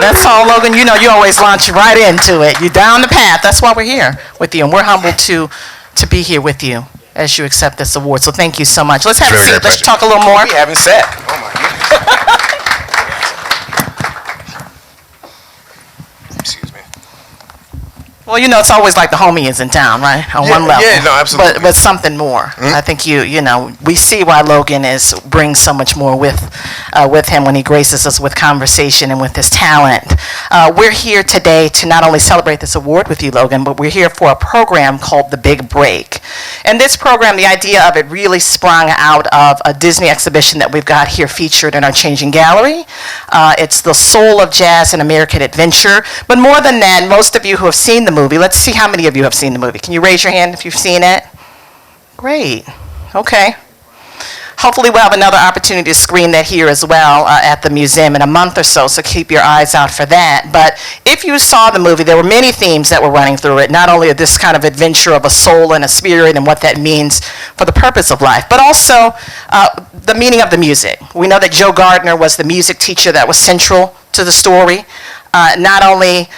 That's all, Logan. You know, you always launch right into it. You're down the path. That's why we're here with you, and we're humbled to be here with you as you accept this award. So thank you so much. Let's have a seat. Let's talk a little more. We haven't sat. Oh my goodness. Excuse me. Well, you know, it's always like the homie is in town, right? On one level. Yeah, no, absolutely. But something more. I think you know, we see why Logan brings so much more with him when he graces us with conversation and with his talent. We're here today to not only celebrate this award with you, Logan, but we're here for a program called The Big Break. And this program, the idea of it really sprung out of a Disney exhibition that we've got here featured in our Changing Gallery. It's the soul of jazz and American adventure. But more than that, most of you who have seen the movie, let's see how many of you have seen the movie. Can you raise your hand if you've seen it? Great. Okay. Hopefully we'll have another opportunity to screen that here as well at the museum in a month or so keep your eyes out for that. But if you saw the movie, there were many themes that were running through it, not only this kind of adventure of a soul and a spirit and what that means for the purpose of life, but also the meaning of the music. We know that Joe Gardner was the music teacher that was central to the story, not only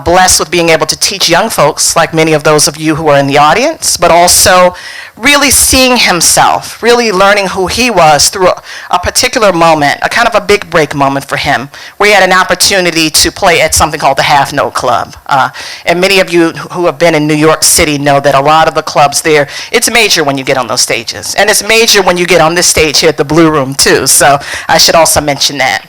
blessed with being able to teach young folks, like many of those of you who are in the audience, but also really seeing himself, really learning who he was through a particular moment, a kind of a big break moment for him, where he had an opportunity to play at something called the Half Note Club. And many of you who have been in New York City know that a lot of the clubs there, it's major when you get on those stages. And it's major when you get on this stage here at the Blue Room too, so I should also mention that.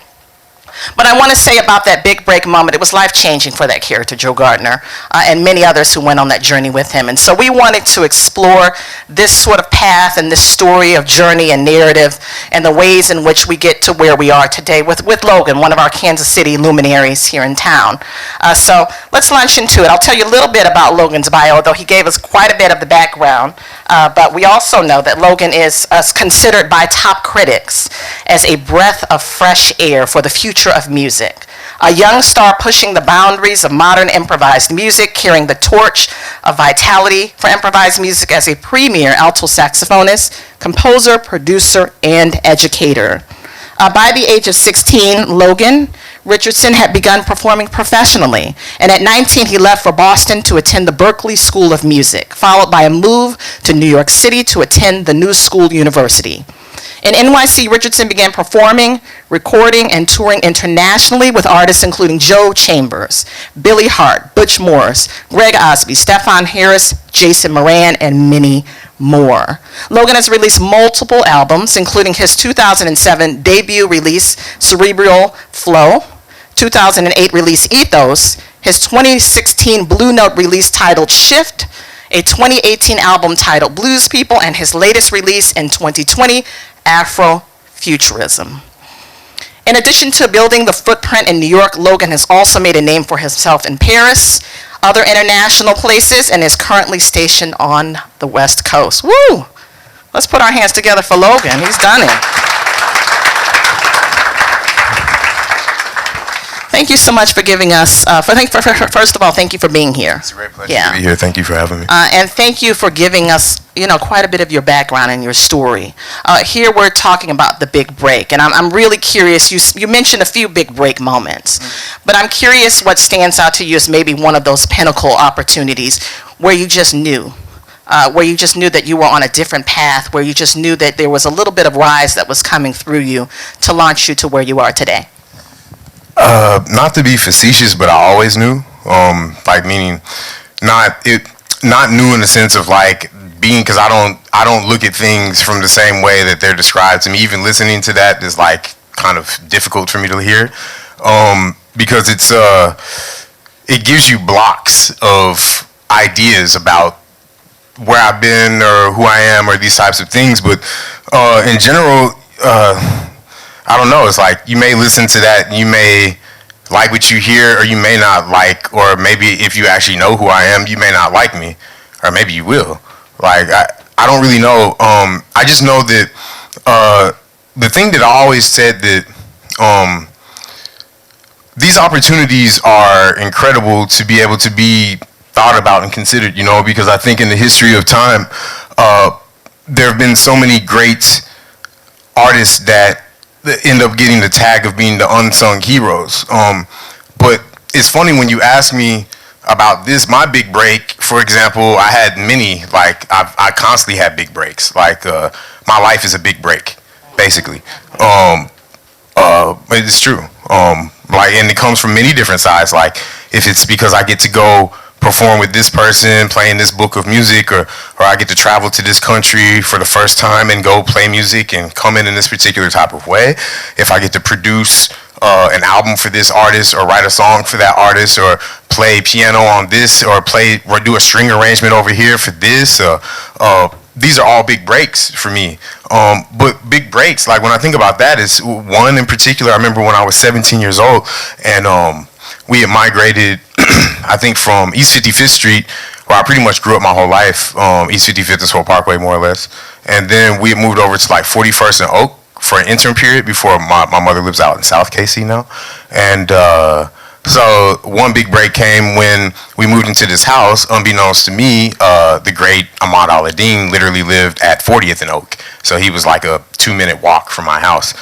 But I want to say about that big break moment, it was life-changing for that character, Joe Gardner, and many others who went on that journey with him. And so we wanted to explore this sort of path and this story of journey and narrative and the ways in which we get to where we are today with Logan, one of our Kansas City luminaries here in town. So let's launch into it. I'll tell you a little bit about Logan's bio, although he gave us quite a bit of the background. But we also know that Logan is considered by top critics as a breath of fresh air for the future of music. A young star pushing the boundaries of modern improvised music, carrying the torch of vitality for improvised music as a premier alto saxophonist, composer, producer, and educator. By the age of 16, Logan Richardson had begun performing professionally, and at 19 he left for Boston to attend the Berklee School of Music, followed by a move to New York City to attend the New School University. In NYC, Richardson began performing, recording, and touring internationally with artists including Joe Chambers, Billy Hart, Butch Morris, Greg Osby, Stefan Harris, Jason Moran, and many more. Logan has released multiple albums, including his 2007 debut release, Cerebral Flow, 2008 release, Ethos, his 2016 Blue Note release titled Shift, a 2018 album titled Blues People, and his latest release in 2020, Afrofuturism. In addition to building the footprint in New York, Logan has also made a name for himself in Paris, other international places, and is currently stationed on the West Coast. Woo! Let's put our hands together for Logan. He's done it. Thank you so much for giving us, first of all, thank you for being here. It's a great pleasure to be here. Thank you for having me. And thank you for giving us, quite a bit of your background and your story. Here we're talking about the big break, and I'm really curious. You mentioned a few big break moments, but I'm curious what stands out to you as maybe one of those pinnacle opportunities where you just knew. Where you just knew that you were on a different path, where you just knew that there was a little bit of rise that was coming through you to launch you to where you are today. Not to be facetious, but I always knew. Meaning, not new in the sense of like being, because I don't look at things from the same way that they're described to me. Even listening to that is like kind of difficult for me to hear, because it gives you blocks of ideas about where I've been or who I am or these types of things. But in general, I don't know, it's like you may listen to that and you may like what you hear, or you may not like, or maybe if you actually know who I am, you may not like me, or maybe you will. Like, I don't really know. I just know that the thing that I always said that these opportunities are incredible to be able to be thought about and considered, because I think in the history of time, there have been so many great artists that end up getting the tag of being the unsung heroes. But it's funny when you ask me about this, my big break, for example, I had many, I constantly had big breaks. My life is a big break, basically. But it's true. And it comes from many different sides. Like, if it's because I get to go perform with this person, playing this book of music, or I get to travel to this country for the first time and go play music and come in this particular type of way. If I get to produce an album for this artist, or write a song for that artist, or play piano on this, or do a string arrangement over here for this. These are all big breaks for me. But big breaks, like when I think about that, is one in particular. I remember when I was 17 years old, and we had migrated, I think, from East 55th Street, where I pretty much grew up my whole life, East 55th and Swole Parkway, more or less. And then we had moved over to 41st and Oak for an interim period before my mother lives out in South KC now. And so one big break came when we moved into this house. Unbeknownst to me, the great Ahmad Al-Adin literally lived at 40th and Oak. So he was like a 2-minute walk from my house.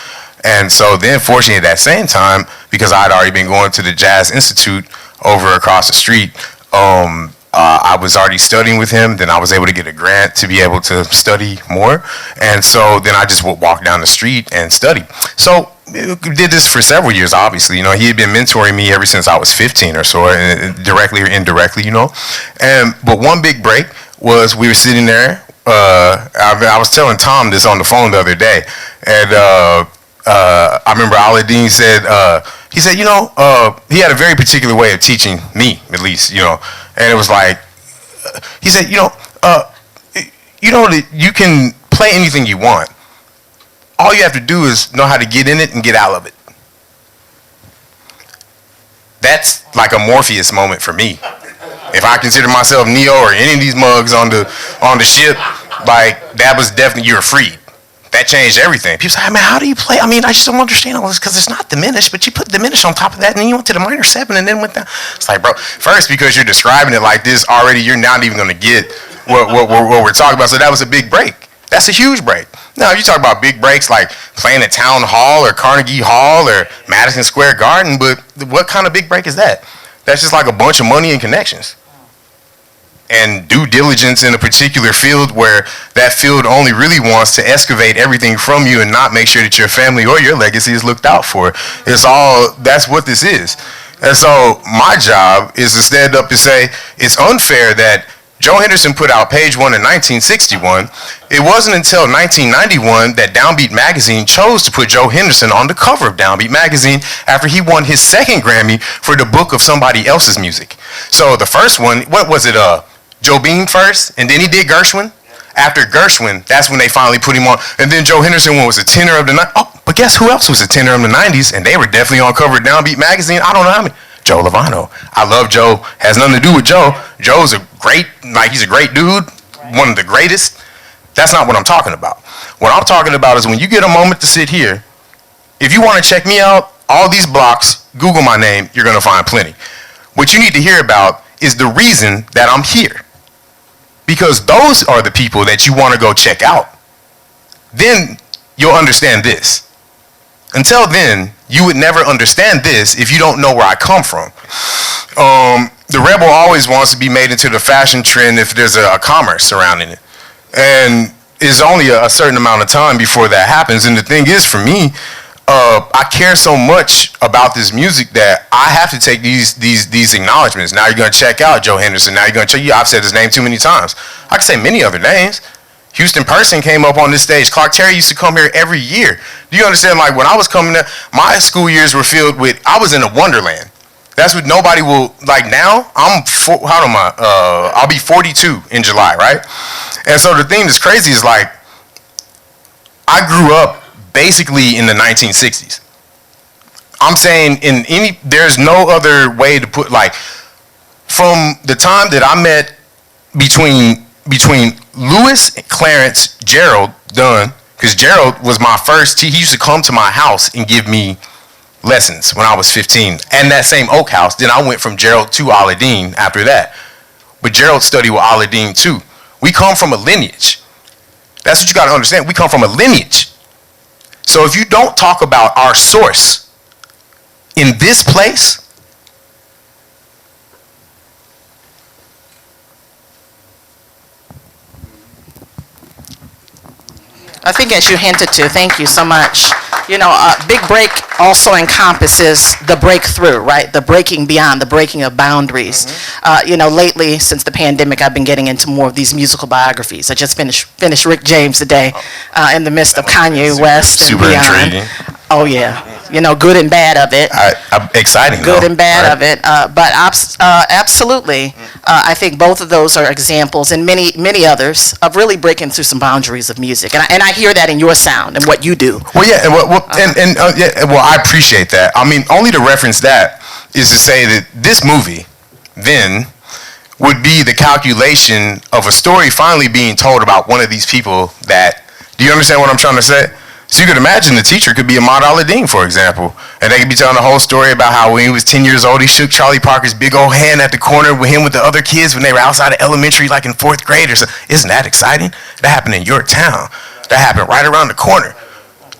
And so then, fortunately, at that same time, because I had already been going to the Jazz Institute over across the street, I was already studying with him. Then I was able to get a grant to be able to study more. And so then I just would walk down the street and study. So did this for several years, obviously. He had been mentoring me ever since I was 15 or so, directly or indirectly, But one big break was we were sitting there. I was telling Tom this on the phone the other day. And I remember Al-Adin said, he said, he had a very particular way of teaching me, at least, And it was like, he said, that you can play anything you want. All you have to do is know how to get in it and get out of it. That's like a Morpheus moment for me. If I consider myself Neo or any of these mugs on the ship, that was definitely, you're freed. That changed everything. People say, man, how do you play? I just don't understand all this, because it's not diminished, but you put diminished on top of that, and then you went to the minor 7 and then went down. It's like, bro, first, because you're describing it like this already, you're not even going to get what we're talking about. So that was a big break. That's a huge break. Now, if you talk about big breaks like playing at Town Hall or Carnegie Hall or Madison Square Garden, but what kind of big break is that? That's just like a bunch of money and connections. And due diligence in a particular field where that field only really wants to excavate everything from you and not make sure that your family or your legacy is looked out for. That's what this is. And so my job is to stand up and say, it's unfair that Joe Henderson put out Page 1 in 1961. It wasn't until 1991 that Downbeat Magazine chose to put Joe Henderson on the cover of Downbeat Magazine after he won his second Grammy for the book of somebody else's music. So the first one, what was it, Joe Bean first, and then he did Gershwin. After Gershwin, that's when they finally put him on. And then Joe Henderson was a tenor of the night. Oh, but guess who else was a tenor of the 90s? And they were definitely on cover of Downbeat Magazine. I don't know how many. Joe Lovano. I love Joe. Has nothing to do with Joe. Joe's he's a great dude, one of the greatest. That's not what I'm talking about. What I'm talking about is when you get a moment to sit here, if you want to check me out, all these blocks, Google my name, you're going to find plenty. What you need to hear about is the reason that I'm here. Because those are the people that you want to go check out. Then you'll understand this. Until then, you would never understand this if you don't know where I come from. The rebel always wants to be made into the fashion trend if there's a commerce surrounding it. And it's only a certain amount of time before that happens. And the thing is, for me, I care so much about this music that I have to take these acknowledgments. Now you're going to check out Joe Henderson. Now you're going to check, I've said his name too many times. I can say many other names. Houston Person came up on this stage. Clark Terry used to come here every year. Do you understand? Like, when I was coming there, my school years were filled with, I was in a wonderland. That's what nobody will, like now, I'll be 42 in July, right? And so the thing that's crazy is, like, I grew up basically in the 1960s. I'm saying there's no other way to put, like, from the time that I met between Lewis, Clarence, Gerald Dunn, because Gerald was my first, he used to come to my house and give me lessons when I was 15. And that same Oak House, then I went from Gerald to Al-Adin after that. but Gerald studied with Aladdin too. We come from a lineage. That's what you got to understand. We come from a lineage. So if you don't talk about our source in this place, I think as you hinted to, thank you so much. You know, Big Break also encompasses the breakthrough, right? The breaking beyond, the breaking of boundaries. You know, lately, since the pandemic, I've been getting into more of these musical biographies. I just finished Rick James today in the midst of Kanye West and beyond. Super intriguing. Oh, yeah. You know, good and bad of it. Exciting, good though, and bad right? of it. But absolutely, I think both of those are examples, and many others, of really breaking through some boundaries of music. And I hear that in your sound and what you do. Well, yeah, well, I appreciate that. I mean, only to reference that is to say that this movie, then, would be the calculation of a story finally being told about one of these people that, do you understand what I'm trying to say? So you could imagine the teacher could be Ahmad Aladdin, for example, and they could be telling the whole story about how when he was 10 years old, he shook Charlie Parker's big old hand at the corner with him with the other kids when they were outside of elementary, like in 4th grade or something. Isn't that exciting? That happened in your town. That happened right around the corner.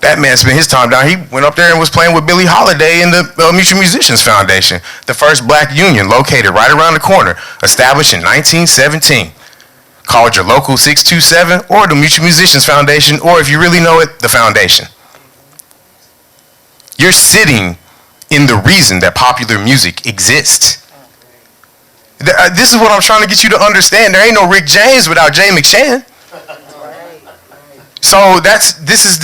That man spent his time down. He went up there and was playing with Billie Holiday in the Mutual Musicians Foundation, the first black union located right around the corner, established in 1917. Call your local 627 or the Mutual Musicians Foundation, or if you really know it, the foundation. You're sitting in the reason that popular music exists. This is what I'm trying to get you to understand. There ain't no Rick James without Jay McShann. So this is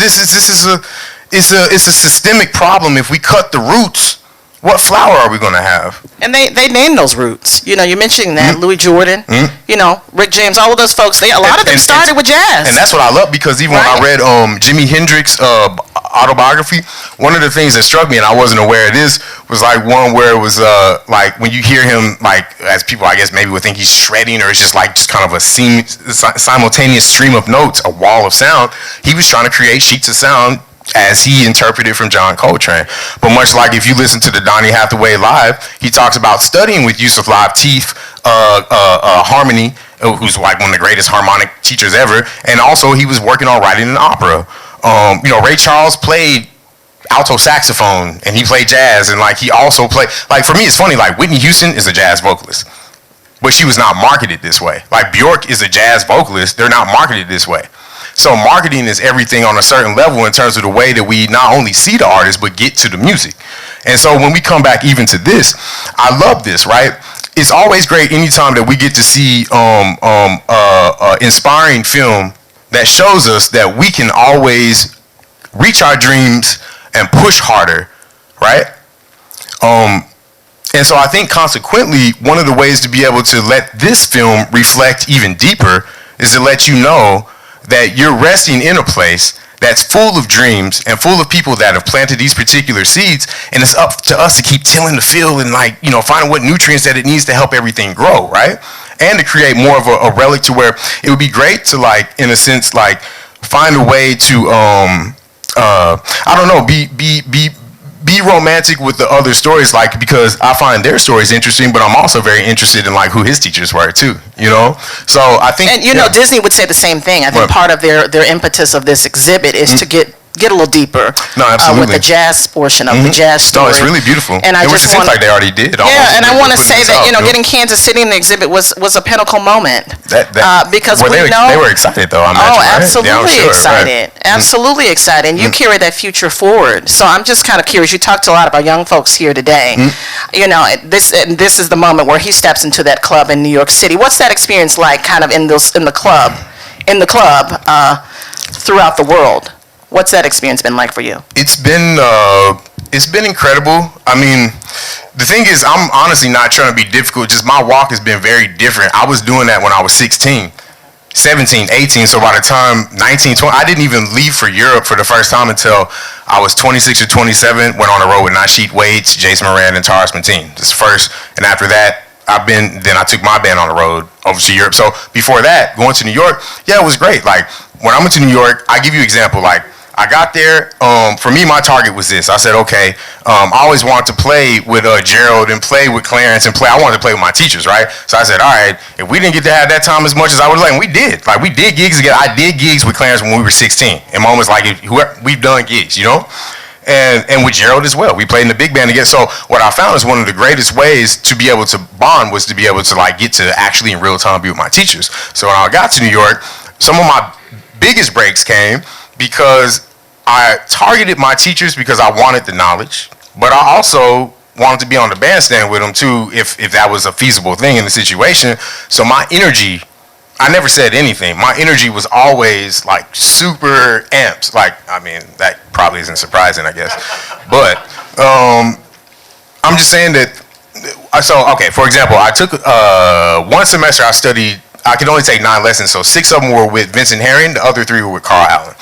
a systemic problem. If we cut the roots, what flower are we going to have? And they name those roots. You know, you're mentioning that, Louis Jordan, you know, Rick James, all of those folks, a lot of them started with jazz. And that's what I love, because even when I read Jimi Hendrix' autobiography, one of the things that struck me, and I wasn't aware of this, was like one where it was like when you hear him, like, as people I guess maybe would think he's shredding, or it's just kind of a simultaneous stream of notes, a wall of sound. He was trying to create sheets of sound as he interpreted from John Coltrane. But much like if you listen to the Donny Hathaway Live, he talks about studying with Yusuf Lateef harmony, who's like one of the greatest harmonic teachers ever, and also he was working on writing an opera. You know, Ray Charles played alto saxophone and he played jazz, and like he also played, like for me it's funny, like Whitney Houston is a jazz vocalist, but she was not marketed this way. Like Bjork is a jazz vocalist, they're not marketed this way. So marketing is everything on a certain level in terms of the way that we not only see the artist, but get to the music. And so when we come back even to this, I love this, right? It's always great anytime that we get to see inspiring film that shows us that we can always reach our dreams and push harder, right? And so I think consequently, one of the ways to be able to let this film reflect even deeper is to let you know that you're resting in a place that's full of dreams and full of people that have planted these particular seeds, and it's up to us to keep tilling the field and, like, you know, finding what nutrients that it needs to help everything grow, right? And to create more of a relic to where it would be great to, like, in a sense, like, find a way to I don't know, be romantic with the other stories, like, because I find their stories interesting, but I'm also very interested in, like, who his teachers were too, you know? So I think, and you know, Disney would say the same thing. I think part of their impetus of this exhibit is to get a little deeper with the jazz portion of the jazz story. No, it's really beautiful. And I just seems like they already did. Yeah, and I want to say that, you know, getting Kansas City in the exhibit was a pinnacle moment. Because we know they were excited though. I imagine, absolutely right? excited, absolutely excited. And you carry that future forward. So I'm just kind of curious. You talked to a lot of our young folks here today. You know, this is the moment where he steps into that club in New York City. What's that experience like, kind of in the club throughout the world? What's that experience been like for you? It's been incredible. I mean, the thing is, I'm honestly not trying to be difficult. Just my walk has been very different. I was doing that when I was 16, 17, 18. So by the time 19, 20, I didn't even leave for Europe for the first time until I was 26 or 27. Went on the road with Nasheed Waits, Jason Moran, and Taras Mateen. This first, and after that, then I took my band on the road over to Europe. So before that, going to New York, yeah, it was great. Like when I went to New York, I give you an example. Like I got there. For me, my target was this. I said, okay, I always wanted to play with Gerald and play with Clarence and play. I wanted to play with my teachers, right? So I said, all right, if we didn't get to have that time as much as I would like, and we did. Like, we did gigs together. I did gigs with Clarence when we were 16. And Mom was like, we've done gigs, you know? And with Gerald as well. We played in the big band together. So what I found is one of the greatest ways to be able to bond was to be able to like get to actually in real time be with my teachers. So when I got to New York, some of my biggest breaks came because I targeted my teachers because I wanted the knowledge, but I also wanted to be on the bandstand with them too if that was a feasible thing in the situation. So my energy, I never said anything. My energy was always like super amped. Like, I mean, that probably isn't surprising, I guess. But I'm just saying that, so, okay, for example, I took one semester I could only take 9 lessons, so 6 of them were with Vincent Herring, the other 3 were with Carl Allen.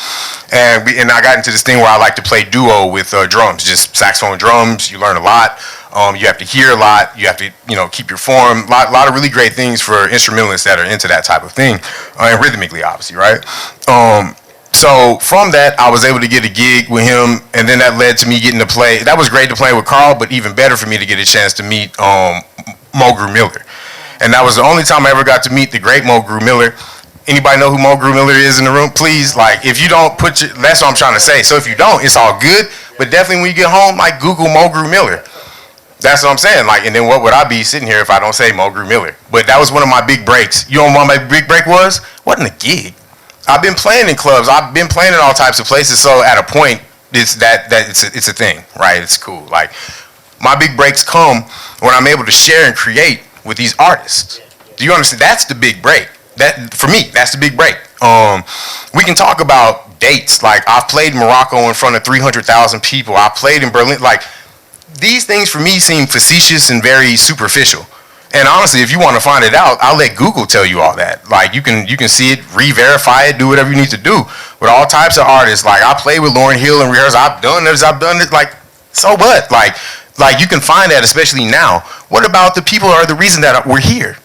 And I got into this thing where I like to play duo with drums, just saxophone drums. You learn a lot. You have to hear a lot. You have to, keep your form. A lot of really great things for instrumentalists that are into that type of thing, and rhythmically, obviously, right? So from that, I was able to get a gig with him, and then that led to me getting to play. That was great to play with Carl, but even better for me to get a chance to meet Mulgrew Miller. And that was the only time I ever got to meet the great Mulgrew Miller. Anybody know who Mulgrew Miller is in the room? Please, like, if you don't that's what I'm trying to say. So if you don't, it's all good. But definitely when you get home, like, Google Mulgrew Miller. That's what I'm saying. Like, and then what would I be sitting here if I don't say Mulgrew Miller? But that was one of my big breaks. You know what my big break was? Wasn't a gig. I've been playing in clubs. I've been playing in all types of places. So at a point, it's a thing, right? It's cool. Like, my big breaks come when I'm able to share and create with these artists. Do you understand? That's the big break. That, for me, that's the big break. We can talk about dates. Like, I've played in Morocco in front of 300,000 people. I played in Berlin. Like, these things for me seem facetious and very superficial. And honestly, if you want to find it out, I'll let Google tell you all that. Like, you can see it, re-verify it, do whatever you need to do. With all types of artists. Like, I played with Lauryn Hill in rehearsal. I've done this. Like, so what? Like you can find that, especially now. What about the people who are the reason that we're here?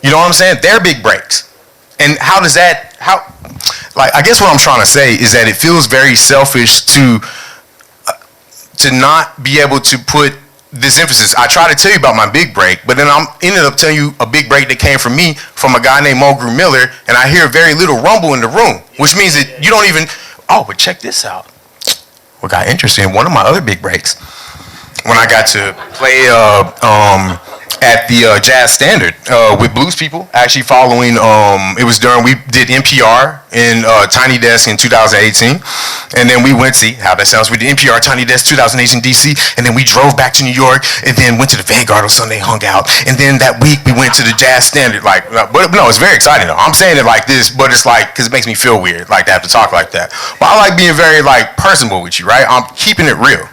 You know what I'm saying? They're big breaks. And I guess what I'm trying to say is that it feels very selfish to not be able to put this emphasis. I try to tell you about my big break, but then I'm ended up telling you a big break that came from me from a guy named Mulgrew Miller, and I hear very little rumble in the room, which means that you don't even, but check this out. What got interesting, one of my other big breaks, when I got to play at the Jazz Standard with blues people, actually following, we did NPR in Tiny Desk in 2018, and then we went, see how that sounds, we did NPR Tiny Desk 2018 DC, and then we drove back to New York, and then went to the Vanguard on Sunday, hung out, and then that week we went to the Jazz Standard, but no, it's very exciting though. I'm saying it like this, but it's like, because it makes me feel weird, like to have to talk like that. But I like being very personable with you, right? I'm keeping it real.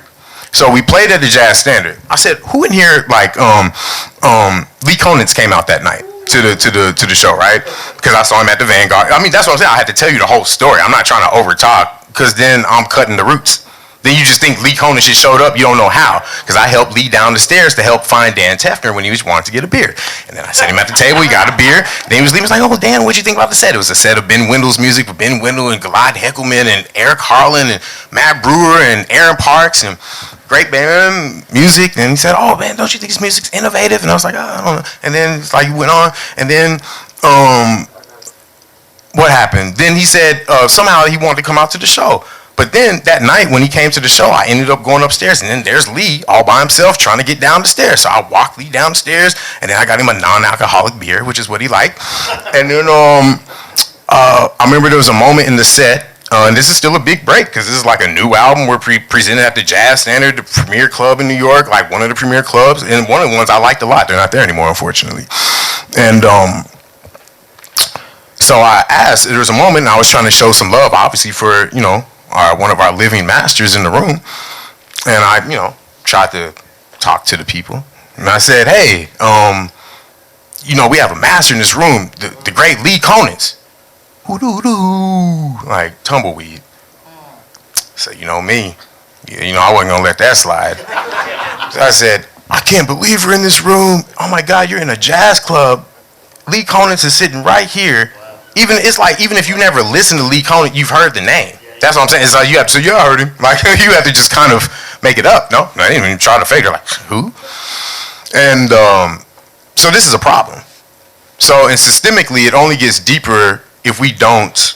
So we played at the Jazz Standard. I said, who in here Lee Konitz came out that night to the show, right? Because I saw him at the Vanguard. I mean, that's what I'm saying. I had to tell you the whole story. I'm not trying to over talk because then I'm cutting the roots. Then you just think Lee Konitz just showed up. You don't know how, because I helped Lee down the stairs to help find Dan Tefner when he was wanting to get a beer. And then I set him at the table. He got a beer. Then he was leaving. He was like, "Oh, Dan, what'd you think about the set?" It was a set of Ben Wendell's music with Ben Wendell and Gilad Heckelman and Eric Harlan and Matt Brewer and Aaron Parks and great band music. And he said, "Oh man, don't you think this music's innovative?" And I was like, "I don't know." And then it's like he went on, and then what happened? Then he said somehow he wanted to come out to the show. But then that night when he came to the show, I ended up going upstairs, and then there's Lee all by himself trying to get down the stairs. So I walked Lee down the stairs, and then I got him a non-alcoholic beer, which is what he liked. And then I remember there was a moment in the set, and this is still a big break because this is like a new album. We're presented at the Jazz Standard, the premier club in New York, like one of the premier clubs, and one of the ones I liked a lot. They're not there anymore, unfortunately. And so I asked, there was a moment, and I was trying to show some love, obviously, for, one of our living masters in the room. And I, tried to talk to the people. And I said, "Hey, we have a master in this room, the great Lee Konitz." Like tumbleweed. So, me, I wasn't going to let that slide. So I said, "I can't believe you're in this room. Oh my God, you're in a jazz club. Lee Konitz is sitting right here." Even if you never listened to Lee Konitz, you've heard the name. That's what I'm saying. It's like so you heard him. Like you have to just kind of make it up. No, I didn't even try to fake it. Like who? And so this is a problem. So and systemically, it only gets deeper if we don't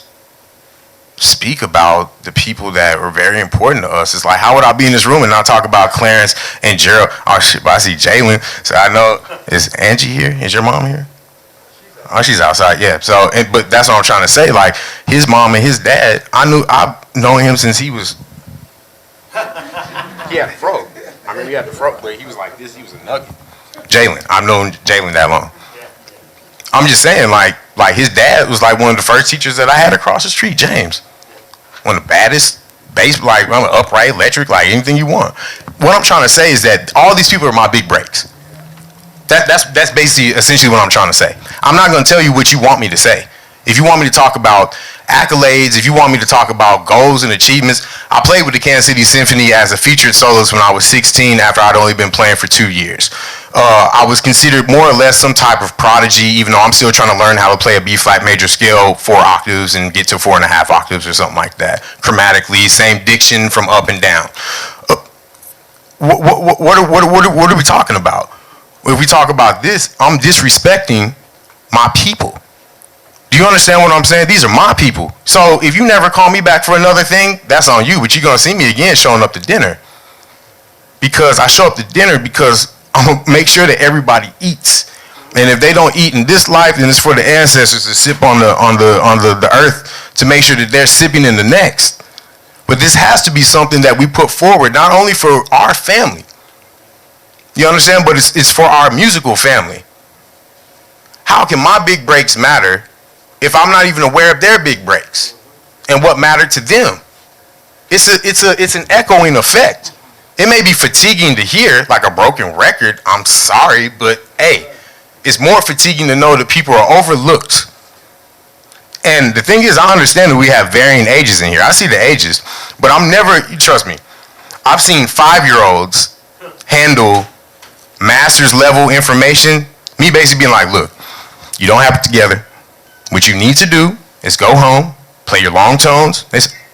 speak about the people that are very important to us. It's like, how would I be in this room and not talk about Clarence and Gerald? Oh shit, but I see Jalen. So I know, is Angie here? Is your mom here? Oh, she's outside, yeah. So, but that's what I'm trying to say. Like, his mom and his dad, I've known him since he was, he had a fro. I remember he had the fro, but he was like this, he was a nugget. Jalen, I've known Jalen that long. I'm just saying, like his dad was like one of the first teachers that I had across the street, James. One of the baddest, bass, like upright, electric, like anything you want. What I'm trying to say is that all these people are my big breaks. That's basically essentially what I'm trying to say. I'm not going to tell you what you want me to say. If you want me to talk about accolades, if you want me to talk about goals and achievements, I played with the Kansas City Symphony as a featured soloist when I was 16 after I'd only been playing for 2 years. I was considered more or less some type of prodigy, even though I'm still trying to learn how to play a B-flat major scale 4 octaves and get to 4.5 octaves or something like that. Chromatically, same diction from up and down. What are we talking about? If we talk about this, I'm disrespecting my people. Do you understand what I'm saying? These are my people. So if you never call me back for another thing, that's on you. But you're going to see me again showing up to dinner. Because I show up to dinner because I'm going to make sure that everybody eats. And if they don't eat in this life, then it's for the ancestors to sip on the earth to make sure that they're sipping in the next. But this has to be something that we put forward, not only for our family. You understand? But it's for our musical family. How can my big breaks matter if I'm not even aware of their big breaks and what mattered to them? It's an echoing effect. It may be fatiguing to hear, like a broken record. I'm sorry, but hey, it's more fatiguing to know that people are overlooked. And the thing is, I understand that we have varying ages in here. I see the ages, but trust me, I've seen 5-year-olds handle master's level information. Me basically being like, look, you don't have it together. What you need to do is go home, play your long tones,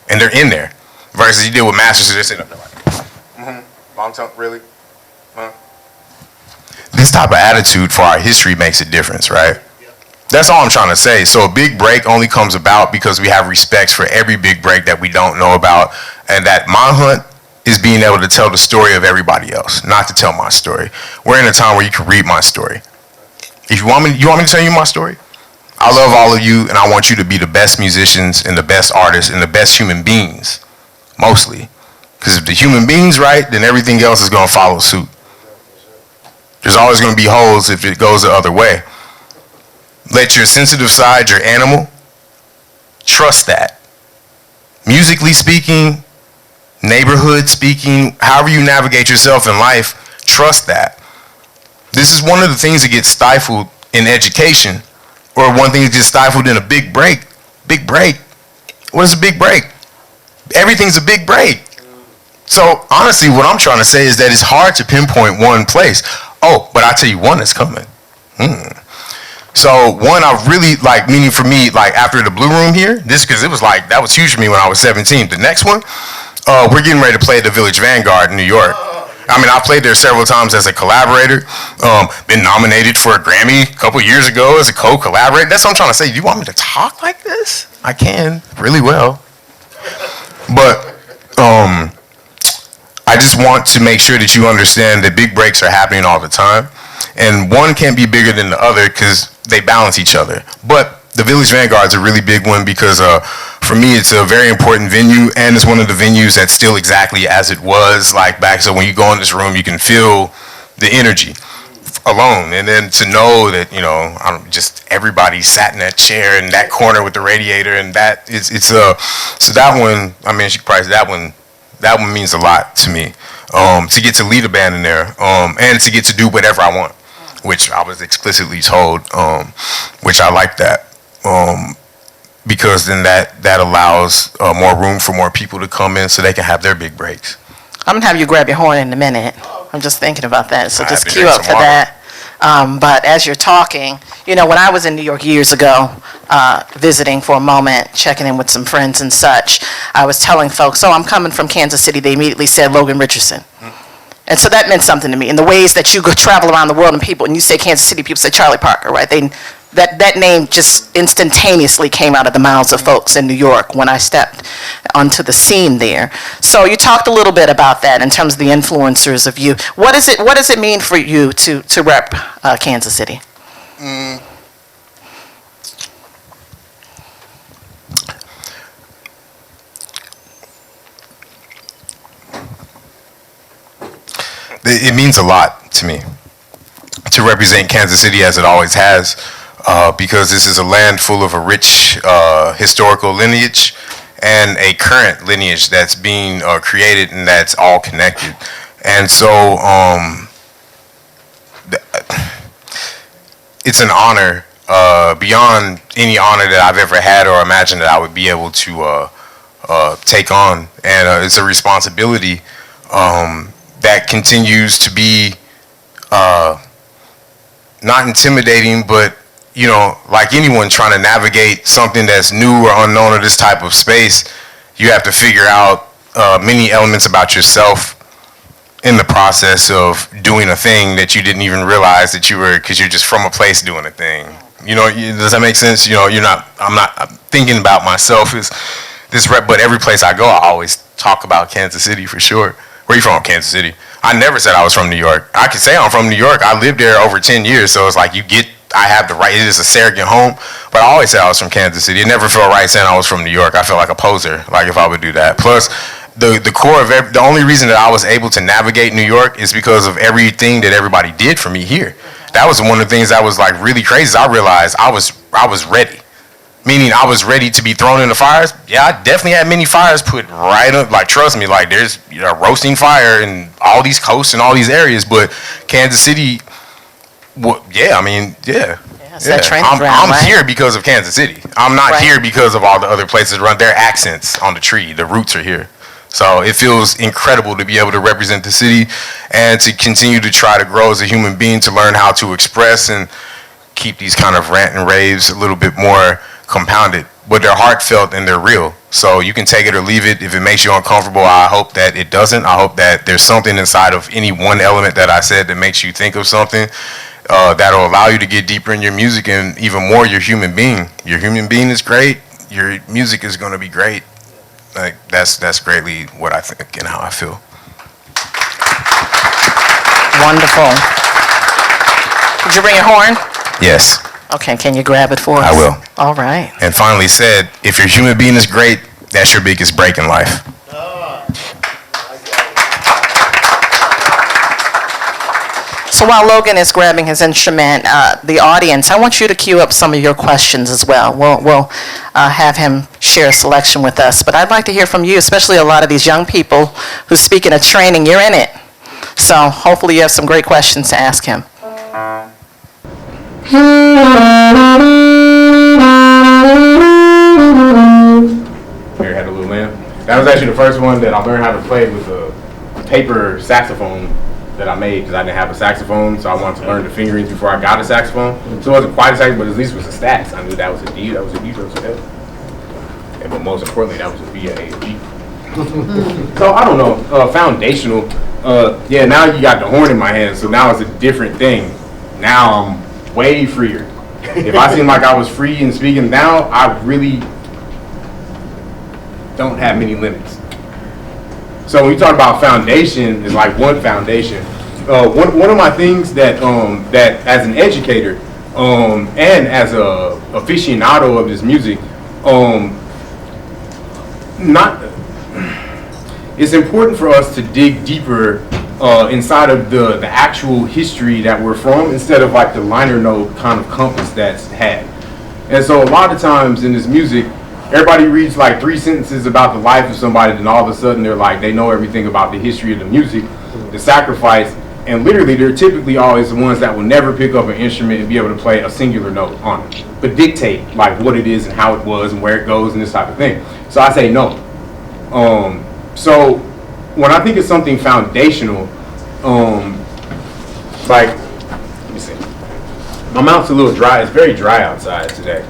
and they're in there. Versus you deal with masters who just sitting up there like, long tone, really? Huh? This type of attitude for our history makes a difference, right? That's all I'm trying to say. So a big break only comes about because we have respects for every big break that we don't know about, and that my hunt is being able to tell the story of everybody else, not to tell my story. We're in a time where you can read my story. If you want me to tell you my story? I love all of you, and I want you to be the best musicians and the best artists and the best human beings, mostly. Because if the human being's right, then everything else is going to follow suit. There's always going to be holes if it goes the other way. Let your sensitive side, your animal, trust that. Musically speaking, neighborhood speaking, however you navigate yourself in life, trust that. This is one of the things that gets stifled in education, or one thing that gets stifled in a big break. Big break. What is a big break? Everything's a big break. So honestly, what I'm trying to say is that it's hard to pinpoint one place. Oh, but I'll tell you one that's coming. So one I really like, meaning for me, like after the Blue Room here, because it was like, that was huge for me when I was 17. The next one, we're getting ready to play at the Village Vanguard in New York. I mean, I played there several times as a collaborator. Been nominated for a Grammy a couple years ago as a co-collaborator. That's what I'm trying to say. Do you want me to talk like this? I can, really well. But I just want to make sure that you understand that big breaks are happening all the time. And one can't be bigger than the other because they balance each other. But the Village Vanguard is a really big one because for me, it's a very important venue, and it's one of the venues that's still exactly as it was like back. So when you go in this room, you can feel the energy alone, and then to know that just everybody sat in that chair in that corner with the radiator, and so that one. I mean, you could probably say that one. That one means a lot to me. To get to lead a band in there, and to get to do whatever I want, which I was explicitly told, which I like that. Because then that allows more room for more people to come in so they can have their big breaks. I'm going to have you grab your horn in a minute. I'm just thinking about that. So just cue up for that. But as you're talking, when I was in New York years ago, visiting for a moment, checking in with some friends and such, I was telling folks, I'm coming from Kansas City. They immediately said Logan Richardson. And so that meant something to me. In the ways that you go travel around the world and you say Kansas City, people say Charlie Parker, right? That name just instantaneously came out of the mouths of folks in New York when I stepped onto the scene there. So you talked a little bit about that in terms of the influencers of you. What does it mean for you to rep Kansas City? It means a lot to me to represent Kansas City as it always has, because this is a land full of a rich historical lineage and a current lineage that's being created and that's all connected. And so it's an honor beyond any honor that I've ever had or imagined that I would be able to take on. And it's a responsibility that continues to be not intimidating, but like anyone trying to navigate something that's new or unknown or this type of space, you have to figure out many elements about yourself in the process of doing a thing that you didn't even realize that you were, because you're just from a place doing a thing. Does that make sense? I'm not thinking about myself as this rep, but every place I go, I always talk about Kansas City for sure. Where you from? Kansas City. I never said I was from New York. I could say I'm from New York. I lived there over 10 years, so it's like I have the right, it is a surrogate home, but I always said I was from Kansas City. It never felt right saying I was from New York. I felt like a poser, like if I would do that. Plus, the core of the only reason that I was able to navigate New York is because of everything that everybody did for me here. That was one of the things that was like really crazy. I realized I was ready. Meaning I was ready to be thrown in the fires. Yeah, I definitely had many fires put right up. Like, trust me, like there's roasting fire in all these coasts and all these areas. But Kansas City, yeah. It's that training ground, I'm right? here because of Kansas City. I'm not here because of all the other places around. Their accents on the tree, the roots are here. So it feels incredible to be able to represent the city and to continue to try to grow as a human being, to learn how to express and keep these kind of rant and raves a little bit more compounded, but they're heartfelt and they're real. So you can take it or leave it. If it makes you uncomfortable, I hope that it doesn't. I hope that there's something inside of any one element that I said that makes you think of something that'll allow you to get deeper in your music and even more your human being. Your human being is great. Your music is going to be great. Like that's greatly what I think and how I feel. Wonderful. Did you bring your horn? Yes. Okay, can you grab it for us? I will. All right. And finally said, if your human being is great, that's your biggest break in life. So while Logan is grabbing his instrument, the audience, I want you to queue up some of your questions as well. We'll have him share a selection with us. But I'd like to hear from you, especially a lot of these young people who, speaking of training, you're in it. So hopefully you have some great questions to ask him. You ever had a little lamb? That was actually the first one that I learned how to play with a paper saxophone that I made because I didn't have a saxophone, so I wanted to learn the fingerings before I got a saxophone. So it wasn't quite a saxophone, but at least it was a stats. I knew that was a D, that was a B, that was a F. And but most importantly, that was a B, a A, a G. So I don't know, foundational. Yeah, now you got the horn in my hand, so now it's a different thing. Now I'm way freer. If I seemed like I was free in speaking now, I really don't have many limits. So when you talk about foundation, is like one foundation. One of my things that that as an educator and as a aficionado of this music, it's important for us to dig deeper inside of the actual history that we're from, instead of like the liner note kind of compass that's had. And so a lot of times in this music, everybody reads like 3 sentences about the life of somebody, then all of a sudden they're like, they know everything about the history of the music, the sacrifice, and literally they're typically always the ones that will never pick up an instrument and be able to play a singular note on it, but dictate like what it is and how it was and where it goes and this type of thing. So I say no. So when I think of something foundational, like Let me see. My mouth's a little dry. It's very dry outside today.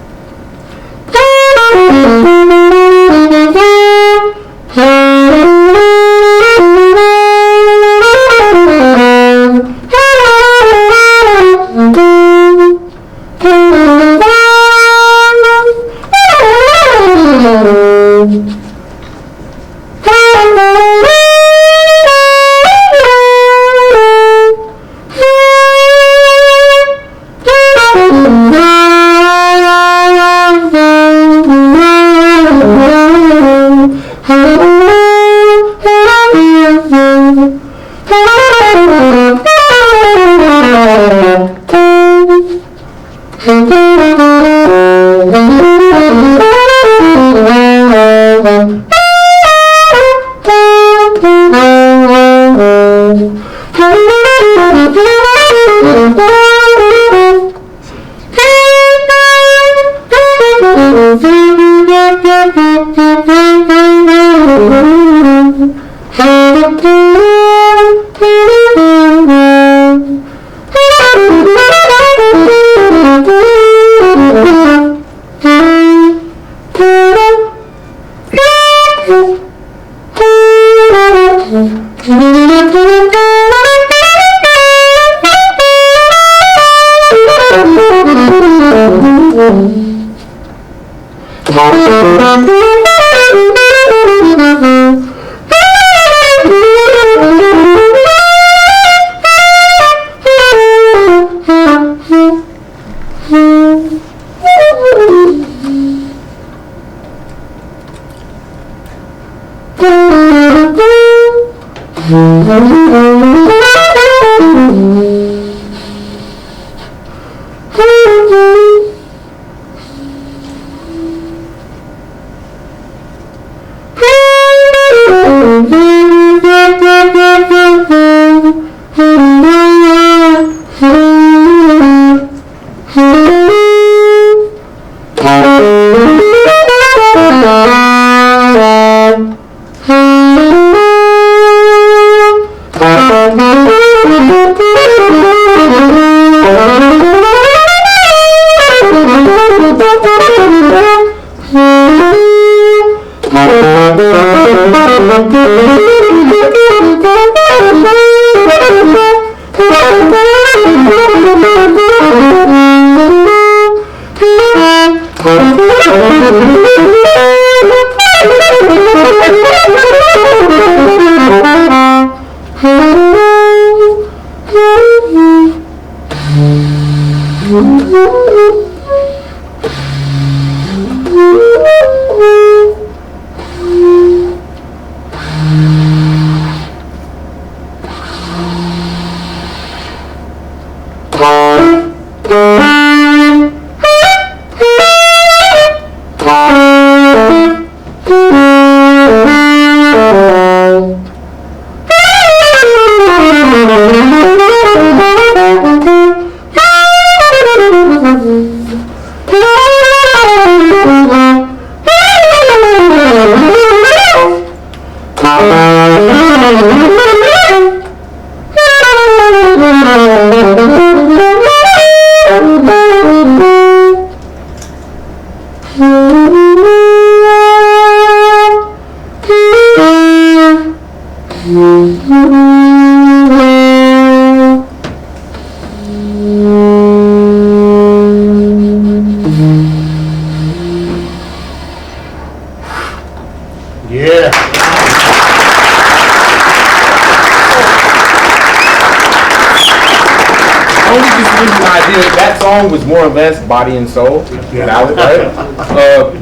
That song was more or less body and soul, valid, right?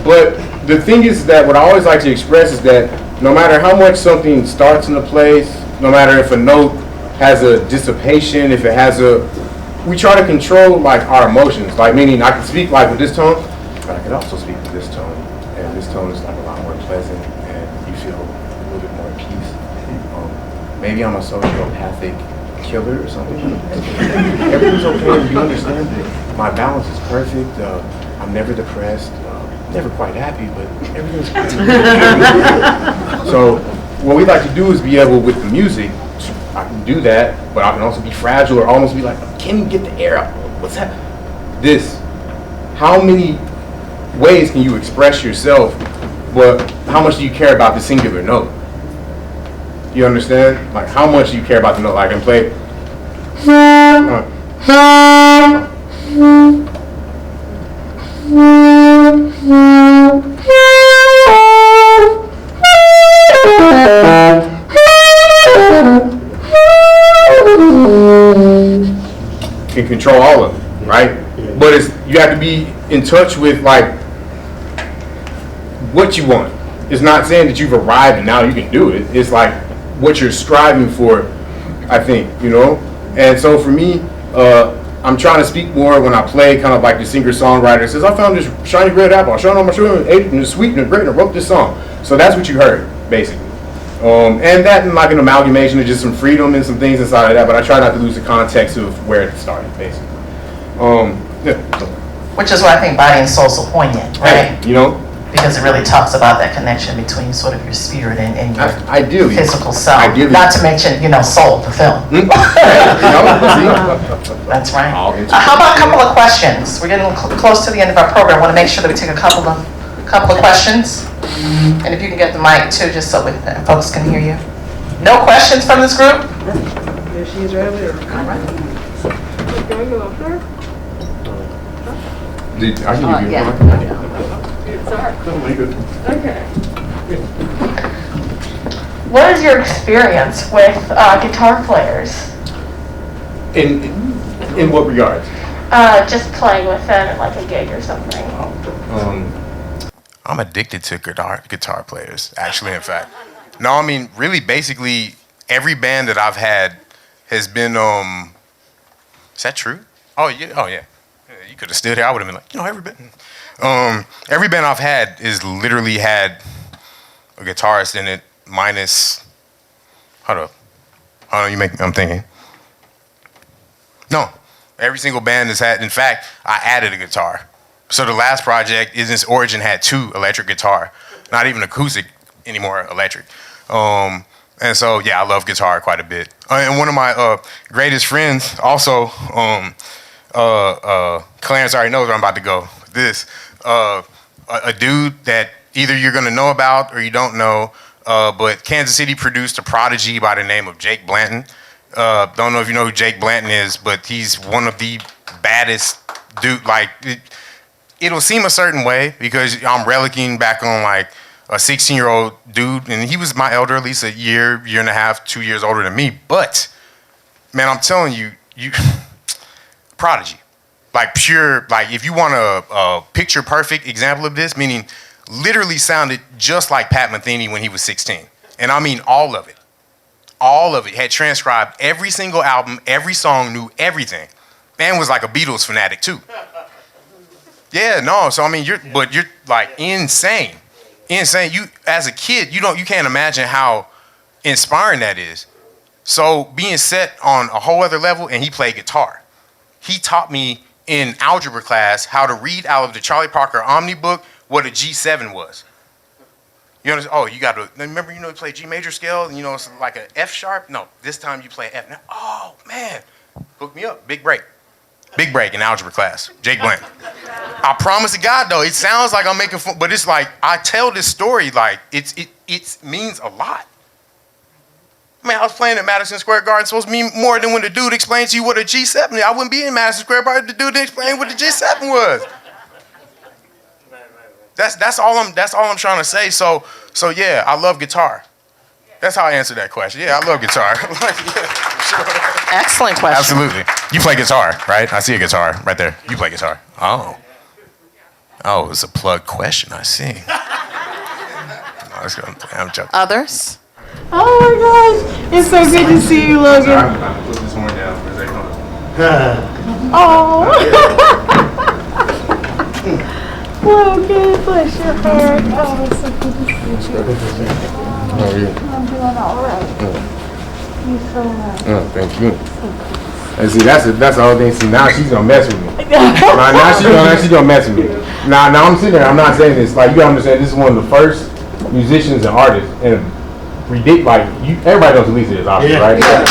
But the thing is that what I always like to express is that no matter how much something starts in a place, no matter if a note has a dissipation, if it has we try to control like our emotions. Like meaning I can speak like with this tone, but I can also speak with this tone, and this tone is like a lot more pleasant, and you feel a little bit more at peace. Maybe I'm a sociopathic killer or something. Everything's okay. You understand that my balance is perfect. I'm never depressed. Never quite happy, but everything's good. So what we like to do is be able with the music. I can do that, but I can also be fragile or almost be like, can you get the air out? What's that? How many ways can you express yourself, but how much do you care about the singular note? You understand? Like, how much do you care about the note? Like, I can play. Can control all of it, right? But you have to be in touch with like what you want. It's not saying that you've arrived and now you can do it. It's like what you're striving for, I think, you know? And so for me, I'm trying to speak more when I play, kind of like the singer-songwriter says, I found this shiny red apple, I showed it on my shoulder, ate it, and it's sweet and great, and I wrote this song. So that's what you heard, basically. And that and like an amalgamation of just some freedom and some things inside of that, but I try not to lose the context of where it started, basically. Yeah. Which is why I think Body and Soul is so poignant, right? You know? Because it really talks about that connection between sort of your spirit and your Ideally. physical self. Ideally. Not to mention, Soul, the film. That's right. How about a couple of questions? We're getting close to the end of our program. I want to make sure that we take a couple of questions. And if you can get the mic too, just so folks can hear you. No questions from this group? There she is right over there. All right. Can I go up there? I can give you Yeah. Sorry. Okay. What is your experience with guitar players? In what regards? Just playing with them at like a gig or something. I'm addicted to guitar players, actually, in fact. No, I mean, really, basically, every band that I've had has been, is that true? Oh, yeah. You could have stood here, I would have been like, every band I've had is literally had a guitarist in it, minus, hold up, I'm thinking. No, every single band has had, in fact, I added a guitar. So the last project, in its origin, had 2 electric guitar, not even acoustic anymore, electric. And so, yeah, I love guitar quite a bit. And one of my greatest friends, also, Clarence already knows where I'm about to go. A dude that either you're gonna know about or you don't know, but Kansas City produced a prodigy by the name of Jake Blanton. Don't know if you know who Jake Blanton is, but he's one of the baddest dude, like, it'll seem a certain way because I'm relicking back on like a 16-year-old dude, and he was my elder, at least a year and a half, 2 years older than me. But man, I'm telling you, prodigy, like pure, like if you want a picture perfect example of this, meaning literally sounded just like Pat Metheny when he was 16, and I mean all of it, had transcribed every single album, every song, knew everything, and was like a Beatles fanatic too. Yeah, no. So I mean, you're like insane. You as a kid, you can't imagine how inspiring that is. So being set on a whole other level, and he played guitar. He taught me in algebra class how to read out of the Charlie Parker Omni book what a G7 was. You understand? Oh, you got to remember. You play G major scale. It's like an F sharp. No, this time you play F. Now, oh man, hook me up. Big break in algebra class. Jake Blanton. I promise to God though, it sounds like I'm making fun, but it's like I tell this story like it means a lot. I mean, I was playing at Madison Square Garden, supposed to mean more than when the dude explained to you what a G7 is. I wouldn't be in Madison Square Garden if the dude didn't explain what the G7 was. That's all I'm trying to say. So yeah, I love guitar. That's how I answer that question. Yeah, I love guitar. Yeah, sure. Excellent question. Absolutely. You play guitar, right? I see a guitar right there. You play guitar. Oh, it's a plug question. I see. No, I'm joking. Others? Oh my gosh, it's so good to see you, Logan. I'm putting this horn down for a second. Oh. Logan, bless your heart. Oh, it's so good to see you. How are you? I'm doing all right. You're so right. Oh, thank you. And see, that's the whole thing. See, now she's gonna mess with me. now she's gonna mess with me. Now I'm sitting there. I'm not saying this. Like, you gotta understand, this is one of the first musicians and artists and ridiculous. Like everybody knows who Lisa is, obviously, right? Yeah.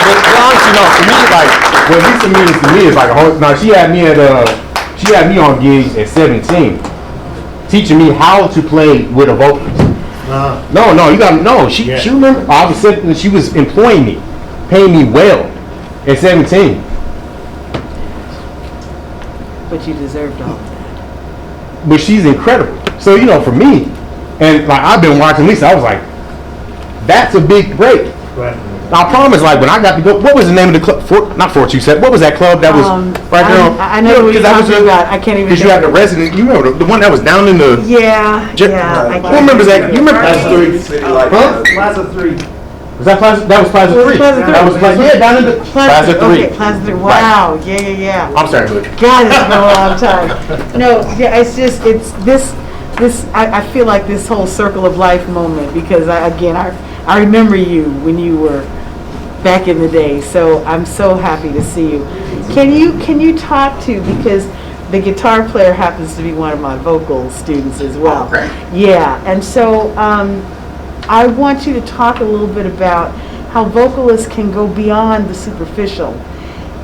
But honestly, no. For me, like what Lisa means to me is like a whole. Now she had me on gigs at 17, teaching me how to play with a vocalist. No, you got no. She remember. I was saying she was employing me, paying me well at 17. But you deserved all of that. But she's incredible. So for me, and like I've been watching Lisa, I was like, that's a big break. Right. I promise, like when I got to go, what was the name of the club? Not 427. What was that club that was right there? I know what you're talking about. I can't even. Because you had the resident. You remember the one that was down in the. Yeah. Who remembers that? You remember Plaza 3. Huh? Plaza 3. Was that Plaza? That was Plaza 3. That was Plaza. Yeah, down in the Plaza 3. Okay, Plaza 3. Wow. Right. Yeah. I'm sorry, but God, it's been a long time. No, yeah, it's this. I feel like this whole circle of life moment because I remember you when you were back in the day. So I'm so happy to see you. Can you talk to, because the guitar player happens to be one of my vocal students as well. Oh, great. Yeah, and so I want you to talk a little bit about how vocalists can go beyond the superficial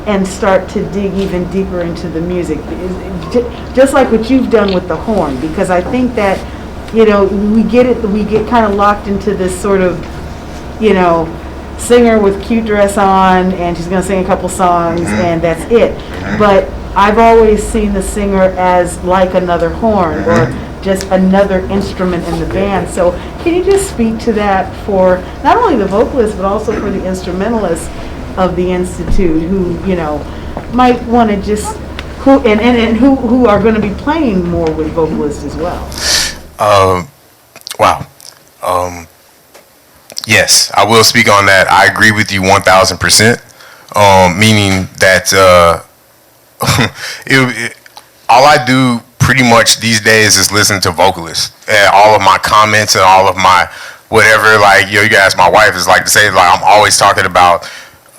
and start to dig even deeper into the music, just like what you've done with the horn, because I think that we get kind of locked into this sort of singer with cute dress on and she's going to sing a couple songs and that's it. But I've always seen the singer as like another horn or just another instrument in the band. So can you just speak to that for not only the vocalists but also for the instrumentalists of the Institute who might want to just who are going to be playing more with vocalists as well? Wow. Yes, I will speak on that. I agree with you 1,000%. Meaning that all I do pretty much these days is listen to vocalists. And all of my comments and all of my whatever, like you can ask my wife, is like to say, like I'm always talking about.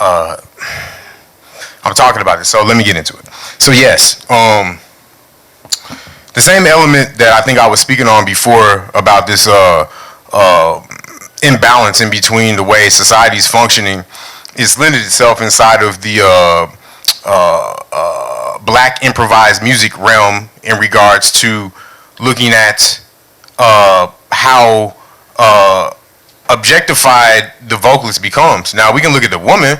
I'm talking about it. So let me get into it. So yes, the same element that I think I was speaking on before about this imbalance in between the way society's functioning is lended itself inside of the black improvised music realm in regards to looking at how objectified the vocalist becomes. Now we can look at the woman,